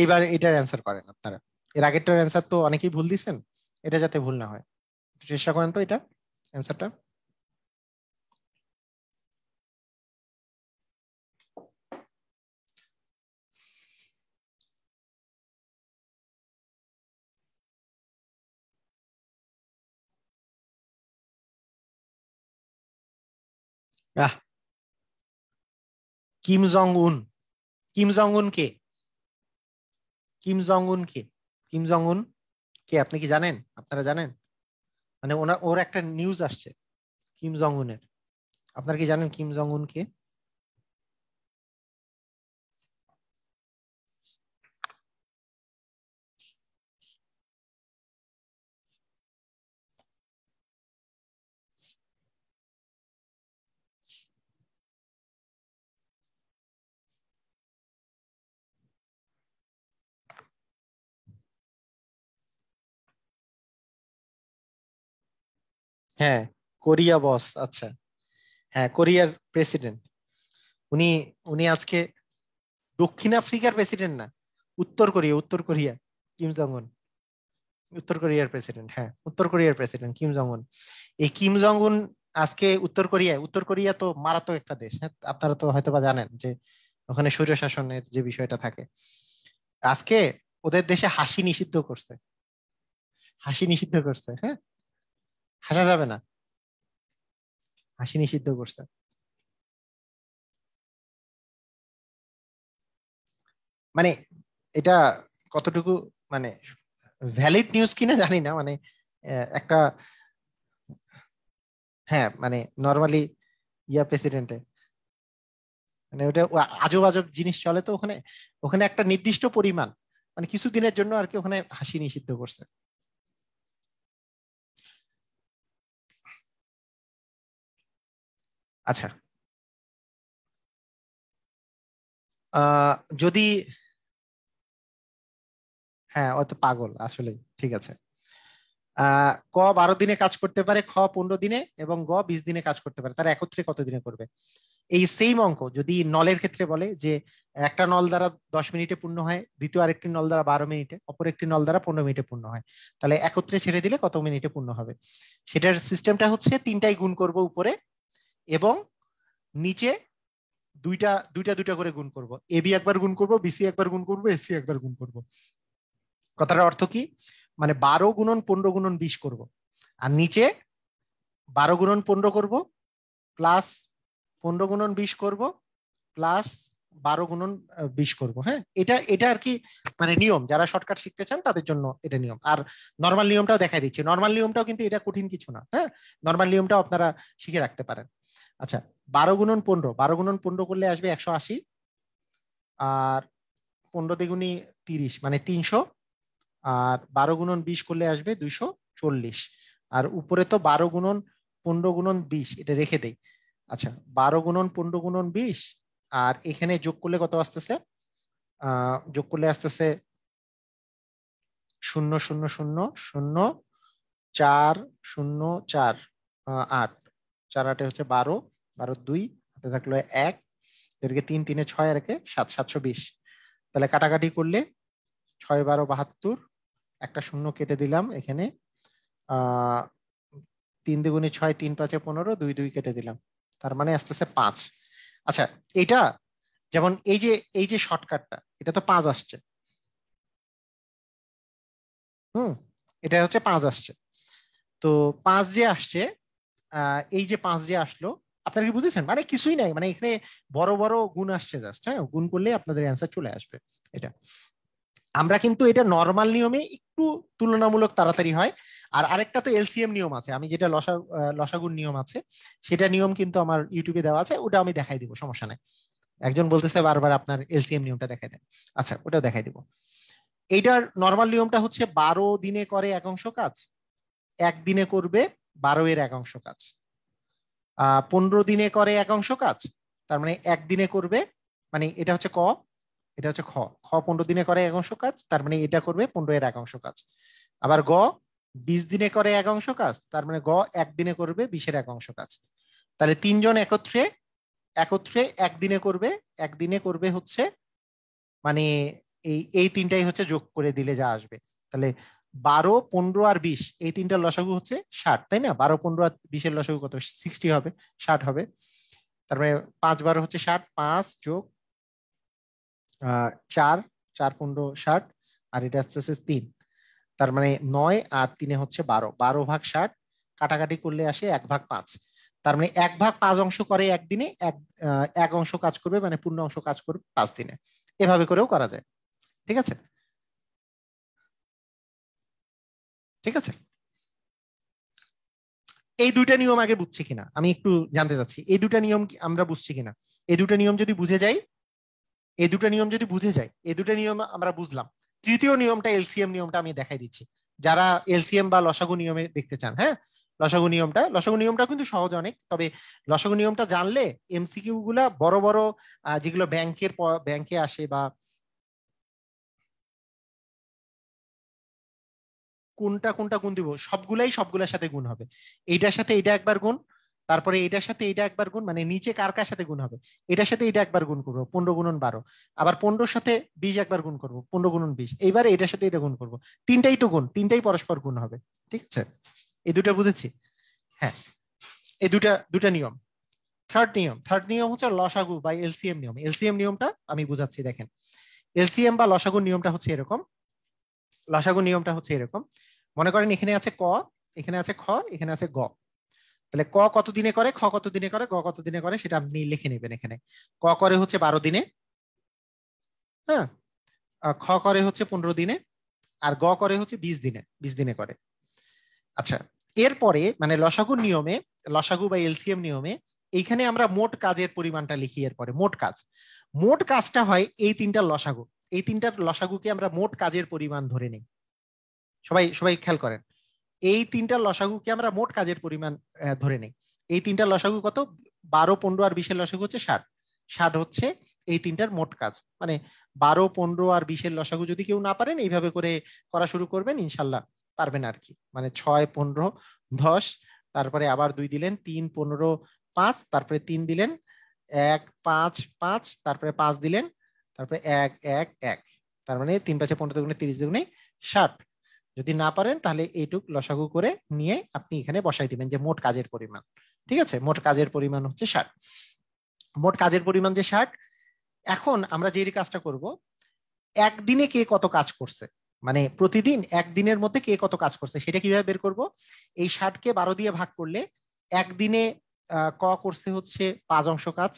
এইবার এটার অ্যান্সার করেন আপনারা। এর আগেরটার অ্যান্সার তো অনেকেই ভুল দিচ্ছেন, এটা যাতে ভুল না হয় চেষ্টা করেন তো এটা অ্যান্সারটা। আহ কিম জং উন। কিম জং উন কে? কিম জং উন কে? কিম জং উন কে আপনি কি জানেন? আপনারা জানেন? মানে ওর একটা নিউজ আসছে কিম জং উনের। আপনারা কি জানেন কিম জং উন কে? হ্যাঁ, কোরিয়া বস, আচ্ছা। হ্যাঁ, কোরিয়ার প্রেসিডেন্ট। উনি উনি আজকে দক্ষিণ আফ্রিকার প্রেসিডেন্ট না, উত্তর কোরিয়া, উত্তর কোরিয়া। কিম জং উন উত্তর কোরিয়ার প্রেসিডেন্ট, হ্যাঁ উত্তর কোরিয়ার প্রেসিডেন্ট কিম জং উন। এই কিম জং উন আজকে উত্তর কোরিয়ায়, উত্তর কোরিয়া তো মারাত্মক একটা দেশ, হ্যাঁ আপনারা তো হয়তো বা জানেন যে ওখানে স্বৈর শাসনের যে বিষয়টা থাকে। আজকে ওদের দেশে হাসি নিষিদ্ধ করছে। হাসি নিষিদ্ধ করছে, হ্যাঁ, হাসা যাবে না, হাসি নিষিদ্ধ করছে। মানে এটা কতটুকু মানে ভ্যালিড নিউজ কিনা জানি না, মানে একটা, হ্যাঁ মানে নর্মালি ইয়া প্রেসিডেন্টে, মানে ওটা আজব আজব জিনিস চলে তো ওখানে। ওখানে একটা নির্দিষ্ট পরিমাণ, মানে কিছুদিনের জন্য আর কি ওখানে হাসি নিষিদ্ধ করছে। আচ্ছা, আহ যদি, হ্যাঁ ও তো পাগল আসলে, ঠিক আছে। ক 12 দিনে কাজ করতে পারে, খ 15 দিনে, এবং গ 20 দিনে কাজ করতে পারে, তারা একত্রে কত দিনে করবে? এই সেম অঙ্ক যদি নলের ক্ষেত্রে বলে যে একটা নল দ্বারা 10 মিনিটে পূর্ণ হয়, দ্বিতীয় আরেকটি নল দ্বারা 12 মিনিটে, অপর একটি নল দ্বারা 15 মিনিটে পূর্ণ হয়, তাহলে একত্রে ছেড়ে দিলে কত মিনিটে পূর্ণ হবে? সেটার সিস্টেমটা হচ্ছে তিনটাই গুণ করব উপরে, এবং নিচে দুইটা দুইটা দুইটা করে গুণ করব। এবি একবার গুণ করব, বিসি একবার গুণ করব, এসি একবার গুণ করব। কথাটার অর্থ কি? মানে 12 গুণন 15 গুণন 20 করব, আর নিচে 12 গুণন 15 করব, প্লাস 15 গুণন 20 করব, প্লাস 12 গুণন 20 করব। হ্যাঁ, এটা এটা আর কি, মানে নিয়ম, যারা শর্টকাট শিখতে চান তাদের জন্য এটা নিয়ম। আর নর্মাল নিয়মটাও দেখাই দিচ্ছি, নর্মাল নিয়মটাও কিন্তু এটা কঠিন কিছু না, হ্যাঁ নর্মাল নিয়মটাও আপনারা শিখে রাখতে পারেন। আচ্ছা, 12 গুণন 15, 12 গুণন 15 করলে আসবে 180, আর 15 দ্বিগুণী 30 মানে 300, আর 12 গুণন 20 করলে আসবে 240, আর উপরে তো 12 গুণন 15 গুণন 20 এটা রেখে দেই। আচ্ছা, 12 গুণন 15 গুণন 20, আর এখানে যোগ করলে কত আসতেছে? যোগ করলে আসতেছে 0 0 0 0 0 4 0 4 8, 4 8 হচ্ছে 12, 12 2 হাতে থাকলো 1, এদিকে 3 3 6 আর একে 7, 720। তাহলে কাটাকাটি করলে 6 12 72, একটা শূন্য কেটে দিলাম এখানে, 3 2 6, 3 5 15, 2 2 কেটে দিলাম, তার মানে আসতেছে 5। আচ্ছা, এটা যেমন এই যে শর্টকাটটা, এটা তো 5 আসছে। হুম, এটা হচ্ছে 5 আসছে। তো 5 যে আসছে, এই যে 5 যে আসলো, আপনারা কি বুঝেছেন? মানে কিছুই নাই, মানে এখানে বড় বড় গুণ আসছে জাস্ট, হ্যাঁ গুণ করলে আপনাদের অ্যান্সার চলে আসবে। এটা আমরা কিন্তু এটা নর্মাল নিয়মে একটু তুলনামূলক তাড়াতাড়ি হয়। আর আরেকটা তো এলসিএম নিয়ম আছে, আমি যেটা লসাগুর নিয়ম আছে, সেটা নিয়ম কিন্তু আমার ইউটিউবে দেওয়া আছে, ওটা আমি দেখাই দিব, সমস্যা নাই। একজন বলতেছে বারবার আপনার এলসিএম নিয়মটা দেখাই দেন, আচ্ছা ওটাও দেখাই দিব। এইটার নর্মাল নিয়মটা হচ্ছে 12 দিনে করে 1 অংশ কাজ, একদিনে করবে 12 এর 1 অংশ কাজ। 15 দিনে করে 1 অংশ কাজ, তার মানে একদিনে করবে, মানে এটা হচ্ছে ক, এটা হচ্ছে খ। খ 15 দিনে করে 1 অংশ কাজ, তার মানে এটা করবে 15 এর 1 অংশ কাজ। আবার গ 20 দিনে করে 1 অংশ কাজ, তার মানে গ একদিনে করবে 20 এর 1 অংশ কাজ। তাহলে তিনজন একত্রে একত্রে একদিনে করবে, একদিনে করবে হচ্ছে মানে এই তিনটাই হচ্ছে যোগ করে দিলে যা আসবে। তাহলে 12, 15 আর 20 এই তিনটার লসাগু হচ্ছে 60, তাই না? 12, 15 আর 20 লসাগু কত? 60 হবে, 60 হবে। তার মানে 5 12 হচ্ছে 60, 5 যোগ 4, 4 15 60, আর এটা হচ্ছে 3। তার মানে 9 আর 3 হচ্ছে 12, 12 ভাগ 60 কাটাকাটি করলে আসে 1/5। তার মানে 1/5 অংশ করে একদিনে, এক অংশ কাজ করবে, মানে পূর্ণ অংশ কাজ করবে 5 দিনে। এভাবে করেও করা যায়। ঠিক আছে, ঠিক আছে। এই দুইটা নিয়ম আগে বুঝছি কিনা আমি একটু জানতে চাচ্ছি, এই দুটা নিয়ম আমরা বুঝছি কিনা। এই দুটা নিয়ম যদি বুঝে যাই, এই দুটো নিয়ম আমরা বুঝলাম। তৃতীয় নিয়মটা, এলসিএম নিয়মটা আমি দেখাই দিচ্ছি, যারা এলসিএম বা লসাগু নিয়মে দেখতে চান। হ্যাঁ, লসাগু নিয়মটা কিন্তু সহজ অনেক, তবে লসাগু নিয়মটা জানলে এমসিকিউ গুলা বড় বড় যেগুলো ব্যাংকে আসে, বা কোনটা কোনটা গুণ দিব, সবগুলার সাথে গুণ হবে। এইটার সাথে এইটা একবার গুণ, তারপরে এটার সাথে এইটা একবার গুণ, মানে নিচে কার কার সাথে গুণ হবে, এটার সাথে এটা একবার গুণ করবো 15 গুণন 12, আবার 15 সাথে 20 একবার গুণ করবো 15 গুণন 20, এইবারে এটার সাথে এটা গুণ করবো। তিনটাই তো গুণ, তিনটাই পরস্পর গুণ হবে। ঠিক আছে, এই দুটা বুঝেছি। হ্যাঁ, এই দুটা দুটা নিয়ম। থার্ড নিয়ম হচ্ছে লসাগু বা এলসিএম নিয়ম। এলসিএম নিয়মটা আমি বুঝাচ্ছি, দেখেন। এলসিএম বা লসাগু নিয়মটা হচ্ছে এরকম। লসাগু নিয়মটা হচ্ছে এরকম, মনে করেন এখানে আছে ক, এখানে আছে খ, এখানে আছে গ। তাহলে ক কত দিনে করে, খ কত দিনে করে, গ কত দিনে করে, সেটা আপনি লিখে নেবেন এখানে। ক করে হচ্ছে 12 দিনে, হ্যাঁ, খ করে হচ্ছে 15 দিনে, আর গ করে হচ্ছে 20 দিনে, 20 দিনে করে। আচ্ছা, এরপরে মানে লসাগু বা এলসিএম নিয়মে এইখানে আমরা মোট কাজের পরিমাণটা লিখি। এরপরে মোট কাজটা হয় এই তিনটার লসাগু। এই তিনটার লসাগুকে আমরা মোট কাজের পরিমাণ ধরে নিই। সবাই সবাই খেয়াল করেন, এই তিনটার লসাগুকে আমরা মোট কাজের পরিমাণ ধরে নেই। এই তিনটার লসাগু কত? 12, 15 আর 20 লসাগু হচ্ছে 60। 60 হচ্ছে এই তিনটার মোট কাজ। মানে 12, 15 আর 20 লসাগু যদি কেউ না পারেন, এইভাবে করে করা শুরু করবেন, ইনশাল্লাহ পারবেন আর কি। মানে 6, 15, 10, তারপরে আবার 2 দিলেন, 3, 15, 5, তারপরে 3 দিলেন, 1, 5, 5, তারপরে 5 দিলেন, তারপরে 1, 1, 1। তার মানে 3 5 15 গুণে 30 গুণে 60। যদি না পারেন তাহলে এইটুক লসাগু করে নিয়ে আপনি এখানে বসাই দিবেন যে মোট কাজের পরিমাণ। ঠিক আছে, মোট কাজের পরিমাণ হচ্ছে 60। মোট কাজের পরিমাণ যে 60, এখন আমরা যে কাজটা করব, একদিনে কে কত কাজ করছে, মানে প্রতিদিন একদিনের মধ্যে কে কত কাজ করছে, সেটা কিভাবে বের করব? এই 60কে 12 দিয়ে ভাগ করলে একদিনে ক করছে হচ্ছে 5 অংশ কাজ,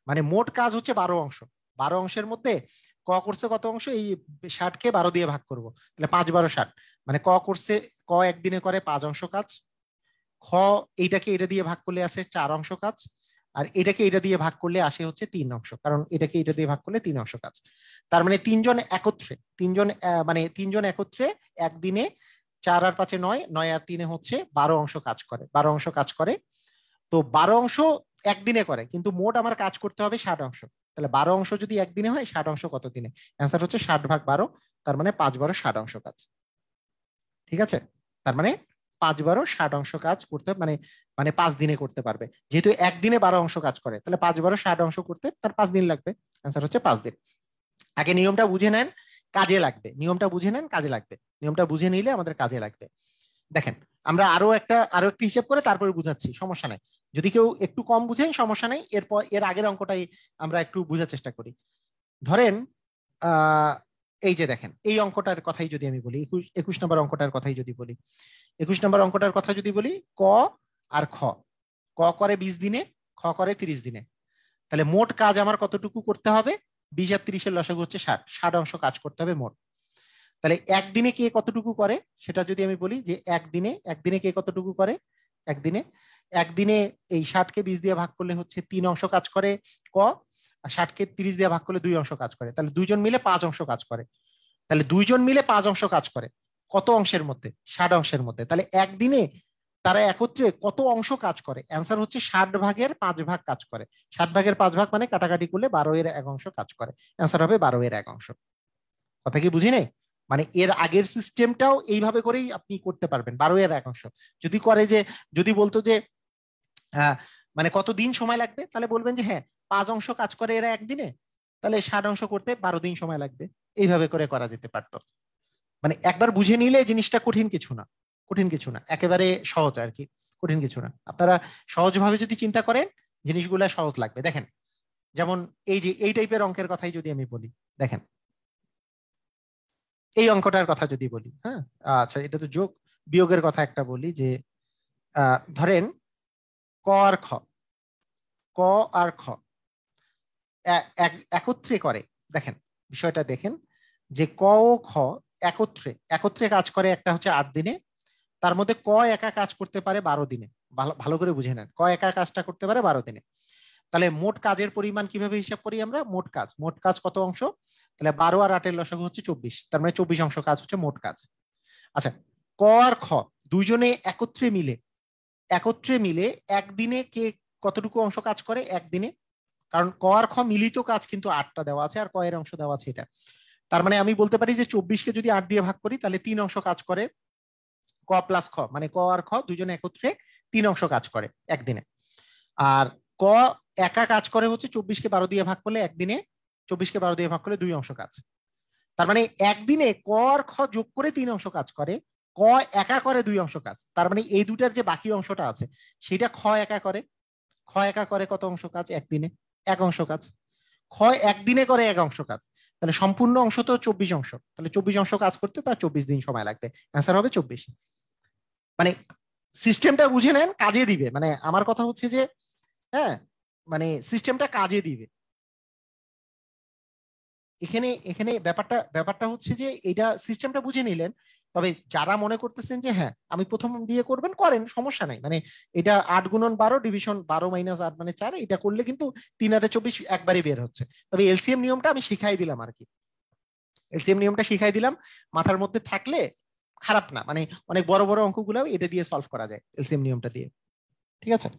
মানে মোট কাজ হচ্ছে 12 অংশ। 12 অংশের মধ্যে ক করছে কত অংশ? এই 60কে 12 দিয়ে ভাগ করব, তাহলে 5 12 60, মানে ক করছে, ক একদিনে করে 5 অংশ কাজ। খ এইটাকে এটা দিয়ে ভাগ করলে আসে 4 অংশ কাজ, আর এটাকে এটা দিয়ে ভাগ করলে আসে হচ্ছে 3 অংশ, কারণ এটাকে এটা দিয়ে ভাগ করলে 3 অংশ কাজ। তার মানে তিনজন একত্রে একদিনে 4 আর 5 9, 9 আর 3 হচ্ছে 12 অংশ কাজ করে, 12 অংশ কাজ করে। তো 12 অংশ একদিনে করে, কিন্তু মোট আমার কাজ করতে হবে 60 অংশ। তাহলে 12 অংশ যদি একদিনে হয়, 60 অংশ কত দিনে? অ্যান্সার হচ্ছে 60 ভাগ 12, তার মানে 5 12 60 অংশ কাজ। ঠিক আছে, তার মানে 5 12 60 অংশ কাজ করতে, মানে মানে 5 দিনে করতে পারবে। যেহেতু একদিনে 12 অংশ কাজ করে, তাহলে 5 12 60 অংশ করতে তার 5 দিন লাগবে। অ্যান্সার হচ্ছে 5 দিন। আগে নিয়মটা বুঝে নেন, কাজে লাগবে। নিয়মটা বুঝে নেন, কাজে লাগবে। নিয়মটা বুঝে নিলে আমাদের কাজে লাগবে। দেখেন, আমরা আরো একটা হিসাব করে তারপরে বুঝাচ্ছি, সমস্যা নাই। যদি কেউ একটু কম বুঝেন সমস্যা নাই, এরপর এর আগের অঙ্কটাই আমরা একটু বোঝার চেষ্টা করি। ধরেন আহ এই যে দেখেন, এই অঙ্কটার কথাই যদি আমি বলি, 21 নম্বর অঙ্কটার কথাই যদি বলি, 21 নম্বর অঙ্কটার কথা যদি বলি, ক আর খ। ক করে 20 দিনে, খ করে 30 দিনে। তাহলে মোট কাজ আমার কতটুকু করতে হবে? 20 আর 30 এর লসাগু হচ্ছে 60, 60 অংশ কাজ করতে হবে মোট। তাহলে একদিনে কে কতটুকু করে সেটা যদি আমি বলি, যে একদিনে কে কতটুকু করে, একদিনে একদিনে এই 60কে 20 দিয়ে ভাগ করলে হচ্ছে 3 অংশ কাজ করে ক, আর 60কে 30 দিয়ে ভাগ করলে 2 অংশ কাজ করে, তাহলে দুইজন মিলে 5 অংশ কাজ করে। তাহলে দুইজন মিলে 5 অংশ কাজ করে কত অংশের মধ্যে? 60 অংশের মধ্যে। তাহলে একদিনে তারা একত্রে কত অংশ কাজ করে? অ্যান্সার হচ্ছে 60 ভাগের 5 ভাগ কাজ করে। 60 ভাগের 5 ভাগ মানে কাটাকাটি করলে 12 এর 1 অংশ কাজ করে। অ্যান্সার হবে 12 এর 1 অংশ। কথা কি বুঝি নাই? মানে এর আগের সিস্টেমটাও এইভাবে করেই আপনি করতে পারবেন। 12 এর 1 অংশ যদি করে, যে যদি বলতো যে মানে কত দিন সময় লাগবে, তাহলে বলবেন যে হ্যাঁ 5 অংশ কাজ করে এরা একদিনে, তাহলে 60 অংশ করতে 12 দিন সময় লাগবে। এইভাবে করে করা যেতে পারতো। মানে একবার বুঝে নিলে জিনিসটা কঠিন কিছু না, কঠিন কিছু না, একেবারে সহজ আর কি, কঠিন কিছু না। আপনারা সহজভাবে যদি চিন্তা করেন জিনিসগুলা সহজ লাগবে। দেখেন যেমন এই যে এই টাইপের অঙ্কের কথাই যদি আমি বলি, দেখেন এই অঙ্কটার কথা যদি বলি, হ্যাঁ আচ্ছা এটা তো যোগ বিয়োগের কথা একটা বলি যে ধরেন ক আর খ, ক আর খ একত্রে করে, দেখেন বিষয়টা দেখেন যে ক ও খ একত্রে একত্রে কাজ করে একটা হচ্ছে 8 দিনে, তার মধ্যে ক একা কাজ করতে পারে 12 দিনে। ভালো ভালো করে বুঝে নেন, ক একা কাজটা করতে পারে 12 দিনে। তাহলে মোট কাজের পরিমাণ কিভাবে হিসাব করি আমরা? মোট কাজ কত অংশ? তাহলে 12 আর 8 এর লসাগু হচ্ছে 24, তার মানে 24 অংশ কাজ হচ্ছে মোট কাজ। আচ্ছা ক আর খ দুইজনে একত্রে মিলে একদিনে কে কতটুকু অংশ কাজ করে একদিনে? কারণ ক আর খ মিলিত কাজ কিন্তু 8টা দেওয়া আছে আর ক এর অংশ দেওয়া আছে এটা। তার মানে আমি বলতে পারি যে 24কে যদি 8 দিয়ে ভাগ করি তাহলে 3 অংশ কাজ করে ক প্লাস খ, মানে ক আর খ দুজনে একত্রে 3 অংশ কাজ করে একদিনে। আর ক একা কাজ করে হচ্ছে 24কে 12 দিয়ে ভাগ করলে একদিনে, 24কে 12 দিয়ে ভাগ করলে 2 অংশ কাজ। তার মানে একদিনে ক আর খ যোগ করে 3 অংশ কাজ করে, ক একা করে 2 অংশ কাজ। তার মানে এই দুটার যে বাকি অংশটা আছে সেটা খ একা করে। খ একা করে কত অংশ কাজ? একদিনে 1 অংশ কাজ। খ একদিনে করে 1 অংশ কাজ, তাহলে সম্পূর্ণ অংশ তো 24 অংশ, তাহলে 24 অংশ কাজ করতে তার 24 দিন সময় লাগবে, অ্যান্সার হবে 24। মানে সিস্টেমটা বুঝে নেন, কাজে দিবে। মানে আমার কথা হচ্ছে যে হ্যাঁ মানে সিস্টেমটা কাজে দিবে। এখানে এখানে ব্যাপারটা হচ্ছে যে এটা সিস্টেমটা বুঝে নিলেন। তবে যারা মনে করতেছেন যে হ্যাঁ আমি প্রথম দিয়ে করবেন করেন, সমস্যা নাই। মানে এটা 8 × 12 ডিভিশন 12 - 8 মানে 4, এটা করলে কিন্তু 3 × 8 = 24 একবারই বের হচ্ছে। তবে এলসিএম নিয়মটা আমি শিখাই দিলাম আর কি, এলসিএম নিয়মটা শিখাই দিলাম, মাথার মধ্যে থাকলে খারাপ না। মানে অনেক বড় বড় অঙ্কগুলো এটা দিয়ে সলভ করা যায় এলসিএম নিয়মটা দিয়ে। ঠিক আছে?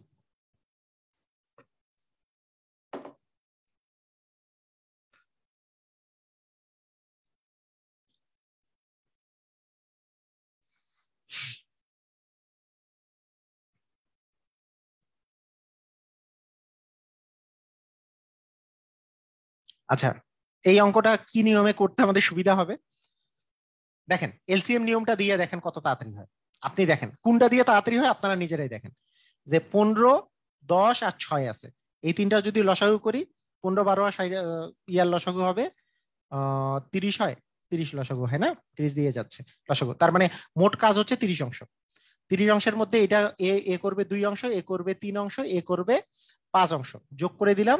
আচ্ছা এই অঙ্কটা কি নিয়মে করতে আমাদের সুবিধা হবে? দেখেন এলসিএম নিয়মটা দিয়ে দেখেন কত তাড়াতাড়ি হয়। আপনি দেখেন কোনটা দিয়ে তাড়াতাড়ি হয়, আপনারা নিজেরাই দেখেন। যে 15, 10 আর 6 আছে, এই তিনটা যদি লসাগু করি 15, 12 আর 6 ইয়ার লসাগু হবে 30 হয়। 30 লসাগু হয় না, 30 দিয়ে যাচ্ছে লসাগু। তার মানে মোট কাজ হচ্ছে 30 অংশ। 30 অংশের মধ্যে এটা এ এ করবে 2 অংশ, এ করবে 3 অংশ, এ করবে 5 অংশ, যোগ করে দিলাম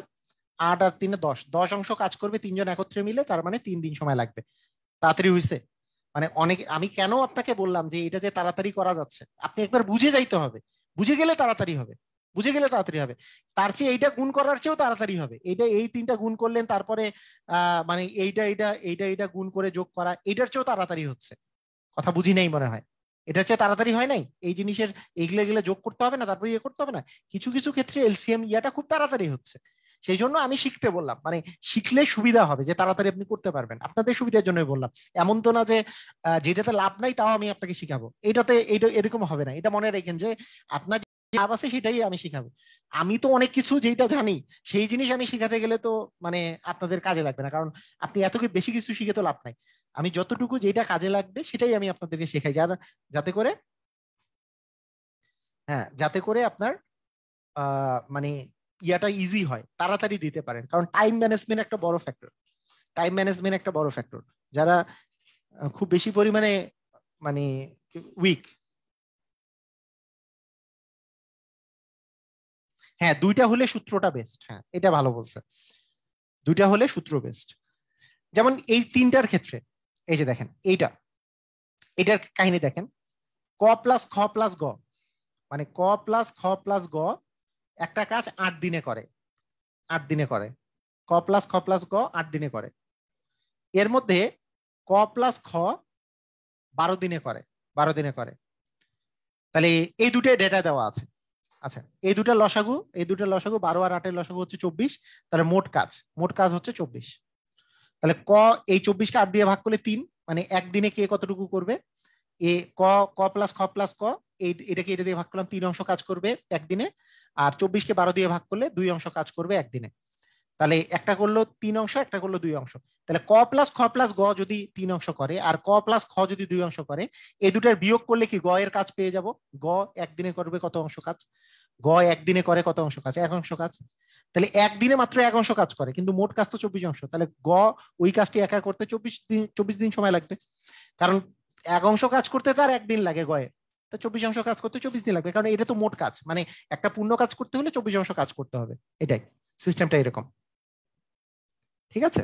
8 আর 3 10, 10 অংশ কাজ করবে তিনজন একত্রে মিলে। তার মানে 3 দিন সময় লাগবে। তাড়াতাড়ি হয়েছে? মানে অনেক, আমি কেন আপনাকে বললাম যে এটা যে তাড়াতাড়ি করা যাচ্ছে, আপনি একবার বুঝে যাইতে হবে, বুঝে গেলে তাড়াতাড়ি হবে, বুঝে গেলে তাড়াতাড়ি হবে। তার চেয়ে এইটা গুণ করার চেয়েও তাড়াতাড়ি হবে। এইটা এই তিনটা গুণ করলেন, তারপরে মানে এইটা এইটা এইটা এইটা গুণ করে যোগ করা, এইটার চেয়েও তাড়াতাড়ি হচ্ছে। কথা বুঝি নাই মনে হয়, এটার চেয়ে তাড়াতাড়ি হয় নাই। এই জিনিসের এইগুলো গেলে যোগ করতে হবে না, তারপরে ইয়ে করতে হবে না। কিছু কিছু ক্ষেত্রে এলসিএম ইয়াটা খুব তাড়াতাড়ি হচ্ছে, সেই জন্য আমি শিখতে বললাম। মানে শিখলে সুবিধা হবে, যে তাড়াতাড়ি আপনি করতে পারবেন, আপনাদের সুবিধার জন্যই বললাম। এমন তো না যে যেটাতে লাভ নাই তাও আমি আপনাকে শিখাবো, এইটাতে এইটা এরকম হবে না। এটা মনে রাখেন যে আপনার যে লাভ আছে সেটাই আমি শিখাবো। আমি তো অনেক কিছু যেটা জানি সেই জিনিস আমি শিখাতে গেলে তো মানে আপনাদের কাজে লাগবে না, কারণ আপনি এত বেশি কিছু শিখে তো লাভ নাই। আমি যতটুকু যেটা কাজে লাগবে সেটাই আমি আপনাদেরকে শেখাই, যাতে করে হ্যাঁ যাতে করে আপনার মানে ইয়াটা ইজি হয়, তাড়াতাড়ি দিতে পারেন। কারণ টাইম ম্যানেজমেন্ট একটা বড় ফ্যাক্টর, টাইম ম্যানেজমেন্ট একটা বড় ফ্যাক্টর। যারা খুব বেশি পরিমাণে মানে উইক, হ্যাঁ দুইটা হলে সূত্রটা বেস্ট, হ্যাঁ এটা ভালো বলছে, দুইটা হলে সূত্র বেস্ট। যেমন এই তিনটার ক্ষেত্রে এই যে দেখেন এটার কাহিনী দেখেন, ক প্লাস খ প্লাস গ, মানে ক প্লাস খ প্লাস গ একটা কাজ 8 দিনে করে, 8 দিনে করে। ক প্লাস খ প্লাস গ 8 দিনে করে। এর মধ্যে ক প্লাস খ 12 দিনে করে, 12 দিনে করে। তাহলে এই দুটো ডেটা দেওয়া আছে। আচ্ছা এই দুটো লসাগু 12 আর 8 লসাগু হচ্ছে 24, তাহলে মোট কাজ হচ্ছে 24। তাহলে ক এই 24কে 8 দিয়ে ভাগ করলে 3, মানে একদিনে কে কতটুকু করবে? এ ক ক প্লাস খ প্লাস ক, এটাকে এটা দিয়ে ভাগ করলাম, 3 অংশ কাজ করবে একদিনে। আর 24কে 12 দিয়ে ভাগ করলে 2 অংশ কাজ করবে একদিনে। তাহলে একটা করলো 3 অংশ, একটা করলো 2 অংশ। তাহলে ক প্লাস খ প্লাস গ যদি 3 অংশ করে আর ক প্লাস খ যদি 2 অংশ করে, এই দুটার বিয়োগ করলে কি গ এর কাজ পেয়ে যাব। গ একদিনে করবে কত অংশ কাজ? গ একদিনে করে কত অংশ কাজ? 1 অংশ কাজ। তাহলে একদিনে মাত্র 1 অংশ কাজ করে, কিন্তু মোট কাজ তো 24 অংশ। তাহলে গ ওই কাজটি একা করতে 24 দিন সময় লাগবে, কারণ 1 অংশ কাজ করতে তার একদিন লাগে গয়ে। তো 24 অংশ কাজ করতে 24 দিন লাগবে, কারণ এটা তো মোট কাজ, মানে একটা পূর্ণ কাজ করতে হলে 24 অংশ কাজ করতে হবে। এটাই সিস্টেমটা এরকম। ঠিক আছে,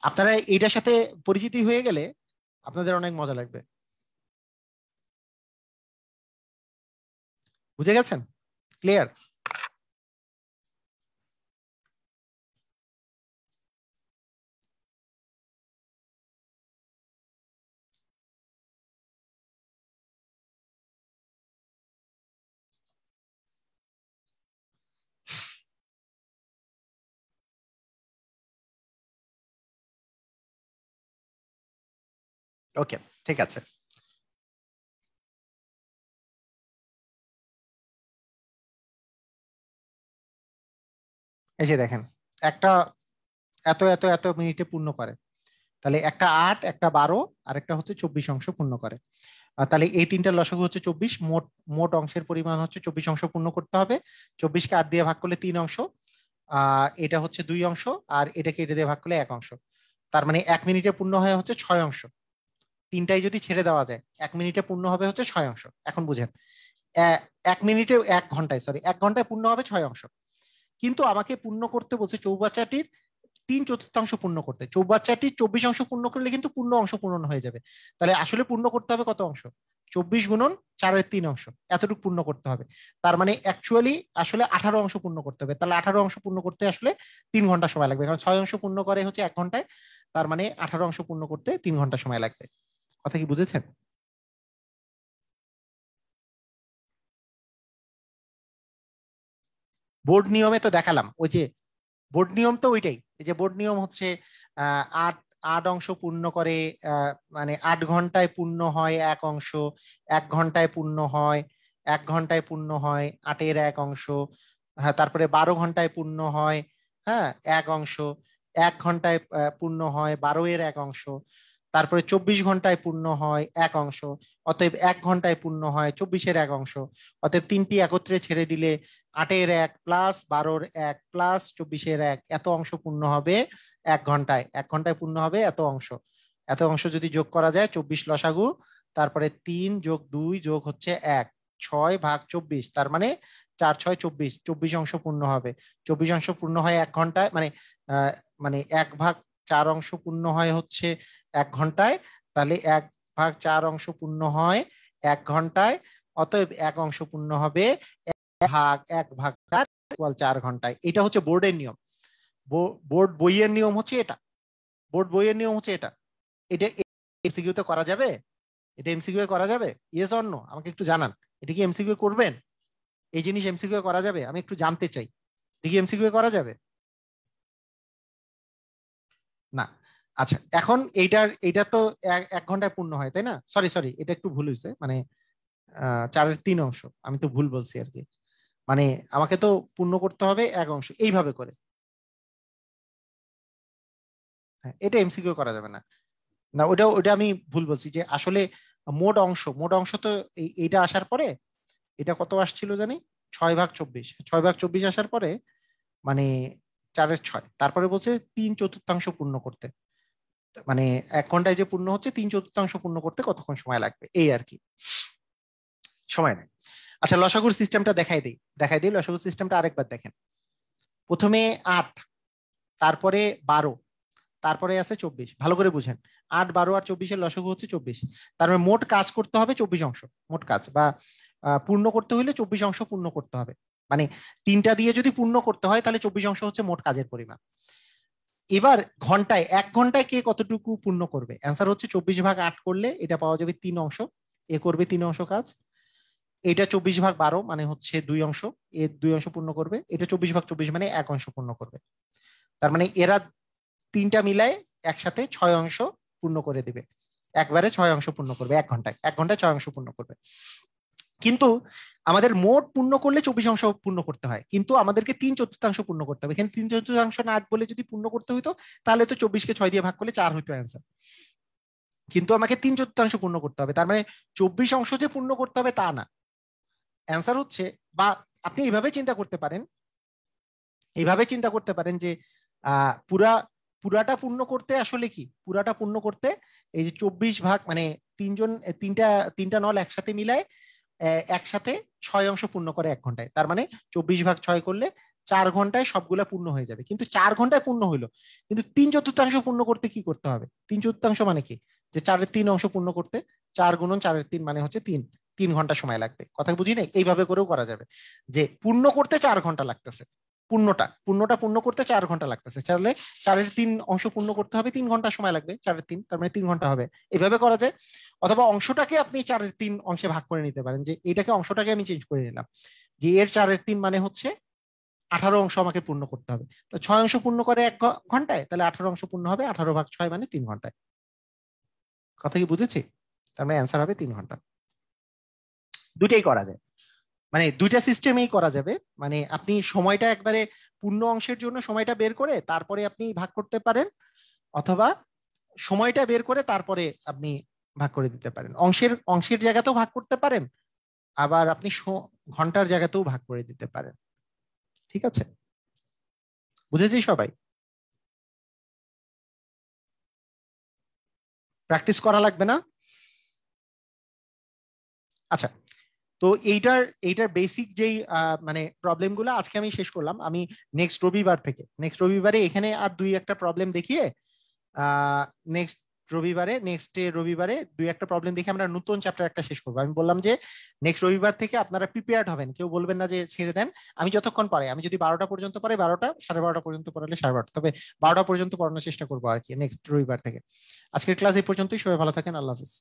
আপনারা এইটার সাথে পরিচিতি হয়ে গেলে আপনাদের অনেক মজা লাগবে। বুঝে গেছেন? ক্লিয়ার? ওকে, ঠিক আছে। এই যে দেখেন, একটা এত এত এত মিনিটে পূর্ণ করে, তাহলে একটা 8, একটা 12, আর একটা হচ্ছে 24 অংশ পূর্ণ করে। তাহলে এই তিনটার লসাগু হচ্ছে 24। মোট মোট অংশের পরিমাণ হচ্ছে 24 অংশ পূর্ণ করতে হবে। 24কে 8 দিয়ে ভাগ করলে 3 অংশ, এটা হচ্ছে 2 অংশ, আর এটাকে এটা দিয়ে ভাগ করলে 1 অংশ। তার মানে 1 মিনিটে পূর্ণ হয় হচ্ছে 6 অংশ। তিনটাই যদি ছেড়ে দেওয়া যায় 1 মিনিটে পূর্ণ হবে হচ্ছে 6 অংশ। এখন বুঝেন, 1 মিনিটে 1 ঘন্টায়, সরি 1 ঘন্টায় পূর্ণ হবে 6 অংশ। কিন্তু আমাকে পূর্ণ করতে বলছে চৌবাচ্চাটির 3/4 পূর্ণ করতে। চৌবাচ্চাটি 24 অংশ পূর্ণ করলে কিন্তু পূর্ণ অংশ পূরণ হয়ে যাবে। তাহলে আসলে পূর্ণ করতে হবে কত অংশ? 24 গুণন 4/3 অংশ, এতটুকু পূর্ণ করতে হবে। তার মানে অ্যাকচুয়ালি আসলে 18 অংশ পূর্ণ করতে হবে। তাহলে 18 অংশ পূর্ণ করতে আসলে 3 ঘন্টা সময় লাগবে, কারণ 6 অংশ পূর্ণ করে হচ্ছে 1 ঘন্টায়। তার মানে 18 অংশ পূর্ণ করতে 3 ঘন্টা সময় লাগবে। কথা কি বুঝেছেন? বোর্ড নিয়মে তো দেখালাম, ওই যে বোর্ড নিয়ম তো ওইটাই। এই যে বোর্ড নিয়ম হচ্ছে আট আট অংশ পূর্ণ করে, মানে 8 ঘন্টায় পূর্ণ হয় 1 অংশ, 1 ঘন্টায় পূর্ণ হয়, 1 ঘন্টায় পূর্ণ হয় 8-এর 1 অংশ। হ্যাঁ, তারপরে 12 ঘন্টায় পূর্ণ হয়, হ্যাঁ, 1 অংশ। 1 ঘন্টায় পূর্ণ হয় 12-এর 1 অংশ। তারপরে 24 ঘন্টায় পূর্ণ হয় 1 অংশ। অতএব 1 ঘন্টায় পূর্ণ হয় 24-এর 1 অংশ। অতএব তিনটি একত্রে ছেড়ে দিলে 8-এর 1 প্লাস 12-এর 1 প্লাস 24-এর 1 এত অংশ পূর্ণ হবে 1 ঘন্টায়। 1 ঘন্টায় পূর্ণ হবে এত অংশ। এত অংশ যদি যোগ করা যায়, 24 লসাগু, তারপরে 3 যোগ 2 যোগ হচ্ছে 1, 6/24, তার মানে 4×6 = 24। 24 অংশ পূর্ণ হবে। 24 অংশ পূর্ণ হয় 1 ঘন্টায়, মানে মানে 1/4 অংশ পূর্ণ হয় হচ্ছে 1 ঘন্টায়। তাহলে 1/4 অংশ পূর্ণ হয় 1 ঘন্টায়। অতএব 1 অংশ পূর্ণ হবে 1/4 = 4 ঘন্টায়। এটা হচ্ছে বোর্ডের নিয়ম। বোর্ড বইয়ের নিয়ম হচ্ছে এটা। বোর্ড বইয়ের নিয়ম হচ্ছে এটা। এটা এমসিকিউ তে করা যাবে? এটা এমসিকিউ এ করা যাবে? ইয়েস অর নো আমাকে একটু জানান। এটা কি এমসিকিউ করবেন? এই জিনিস এমসিকিউ করা যাবে? আমি একটু জানতে চাই, এটা কি এমসিকিউ করা যাবে? না। আচ্ছা, এখন এইটা তো 1 ঘন্টায় পূর্ণ হয়, তাই না? সরি সরি, এটা একটু ভুল হয়েছে, মানে 4/3 অংশ, আমি তো ভুল বলছি আর কি। মানে আমাকে তো পূর্ণ করতে হবে 1 অংশ এইভাবে করে। হ্যাঁ, এটা এমসিকিউ করা যাবে না। না, ওটা ওটা আমি ভুল বলছি, যে আসলে মোট অংশ তো এইটা আসার পরে, এটা কত আসছিল জানি, 6/24। 6/24 আসার পরে মানে 4/6, তারপরে বলছে 3/4 পূর্ণ করতে। মানে 1 ঘন্টায় যে পূর্ণ হচ্ছে, 3/4 পূর্ণ করতে কতক্ষণ সময় লাগবে, এই আর কি। সময় নেই। আচ্ছা, লসাগুর সিস্টেমটা দেখাই দিই লসাগুর সিস্টেমটা আরেকবার দেখেন। প্রথমে 8, তারপরে 12, তারপরে আছে 24। ভালো করে বুঝেন, 8, 12 আর 24-এর লসাগু হচ্ছে 24। তার মানে মোট কাজ করতে হবে 24 অংশ। মোট কাজ বা পূর্ণ করতে হলে 24 অংশ পূর্ণ করতে হবে। মানে তিনটা দিয়ে যদি পূর্ণ করতে হয়, তাহলে 24 অংশ হচ্ছে মোট কাজের পরিমাণ। এবার ঘন্টায়, 1 ঘন্টায় কে কতটুকু পূর্ণ করবে? অ্যান্সার হচ্ছে 24/8 করলে এটা পাওয়া যাবে 3 অংশ। এ করবে 3 অংশ কাজ। এটা 24/12 মানে হচ্ছে 2 অংশ। এ 2 অংশ পূর্ণ করবে। এটা 24/24 মানে 1 অংশ পূর্ণ করবে। তার মানে এরা তিনটা মিলায় একসাথে 6 অংশ পূর্ণ করে দিবে। একবারে 6 অংশ পূর্ণ করবে 1 ঘন্টায়। 1 ঘন্টায় 6 অংশ পূর্ণ করবে। কিন্তু আমাদের মোট পূর্ণ করলে 24 পূর্ণ করতে হয়, কিন্তু আমাদেরকে 3/4 পূর্ণ করতে হবে। এখানে 3/4 না বলে যদি পূর্ণ করতে হইতো তাহলে তো 24কে 6 দিয়ে ভাগ করলে 4 হইতো অ্যান্সার, কিন্তু আমাকে 3/4 পূর্ণ করতে হবে। তার মানে 24 যে পূর্ণ করতে হবে তা না, অ্যান্সার হচ্ছে, বা আপনি এইভাবে চিন্তা করতে পারেন, যে পুরাটা পূর্ণ করতে আসলে কি, পুরাটা পূর্ণ করতে এই যে 24 ভাগ মানে তিনটা তিনটা নল একসাথে মিলায় একসাথে 6 অংশ পূর্ণ করে 1 ঘন্টায়। তার মানে 24/6 করলে 4 ঘন্টায় সবগুলা পূর্ণ হয়ে যাবে, কিন্তু 4 ঘন্টায় পূর্ণ হইলো, কিন্তু 3/4 পূর্ণ করতে কি করতে হবে? 3/4 মানে কি, যে 4-এর 3 অংশ পূর্ণ করতে 4 গুণন 4-এর 3 মানে হচ্ছে 3 ঘন্টা সময় লাগবে। কথা বুঝি নাই? এইভাবে করেও করা যাবে, যে পূর্ণ করতে 4 ঘন্টা লাগতেছে, পূর্ণটা পূর্ণ করতে 4 ঘন্টা লাগতেছে, তাহলে 4-এর 3 অংশ পূর্ণ করতে হবে 3 ঘন্টা সময় লাগবে, 4-এর 3 তার মানে 3 ঘন্টা হবে। এভাবে করা যায়। অথবা অংশটাকে আপনি 4-এর 3 অংশে ভাগ করে নিতে পারেন, যে এইটাকে অংশটাকে আমি চেঞ্জ করে নিলাম, যে এর 4-এর 3 মানে হচ্ছে 18 অংশ আমাকে পূর্ণ করতে হবে। তো 6 অংশ পূর্ণ করে 1 ঘন্টায়, তাহলে 18 অংশ পূর্ণ হবে 18/6 মানে 3 ঘন্টায়। কথা কি বুঝেছি? তার মানে অ্যান্সার হবে 3 ঘন্টা। দুইটাই করা যায়, মানে দুইটা সিস্টেমেই করা যাবে। মানে আপনি সময়টা একবারে পূর্ণ অংশের জন্য সময়টা বের করে তারপরে আপনি ভাগ করতে পারেন, অথবা সময়টা বের করে তারপরে আপনি ভাগ করে দিতে পারেন। অংশের জায়গাতেও ভাগ করতে পারেন, আবার আপনি ঘন্টার জায়গাতেও ভাগ করে দিতে পারেন। ঠিক আছে, বুঝেছি সবাই? প্র্যাকটিস করা লাগবে না? আচ্ছা, তো এইটার বেসিক যেই মানে প্রবলেম গুলো আজকে আমি শেষ করলাম। আমি নেক্সট রবিবারে এখানে আর 2-1টা প্রবলেম দেখিয়ে নেক্সট রবিবারে 2-1টা প্রবলেম দেখে আমরা নতুন চ্যাপ্টার একটা শেষ করবো। আমি বললাম যে নেক্সট রবিবার থেকে আপনারা প্রিপেয়ার্ড হবেন, কেউ বলবেন না যে ছেড়ে দেন। আমি যতক্ষণ পারে, আমি যদি 12টা পর্যন্ত পারি 12টা, 12:30 পর্যন্ত পড়ালে 12:30, তবে 12টা পর্যন্ত পড়ানোর চেষ্টা করবো আর কি নেক্সট রবিবার থেকে। আজকের ক্লাস এই পর্যন্তই, সবাই ভালো থাকেন, আল্লাহ হাফিজ।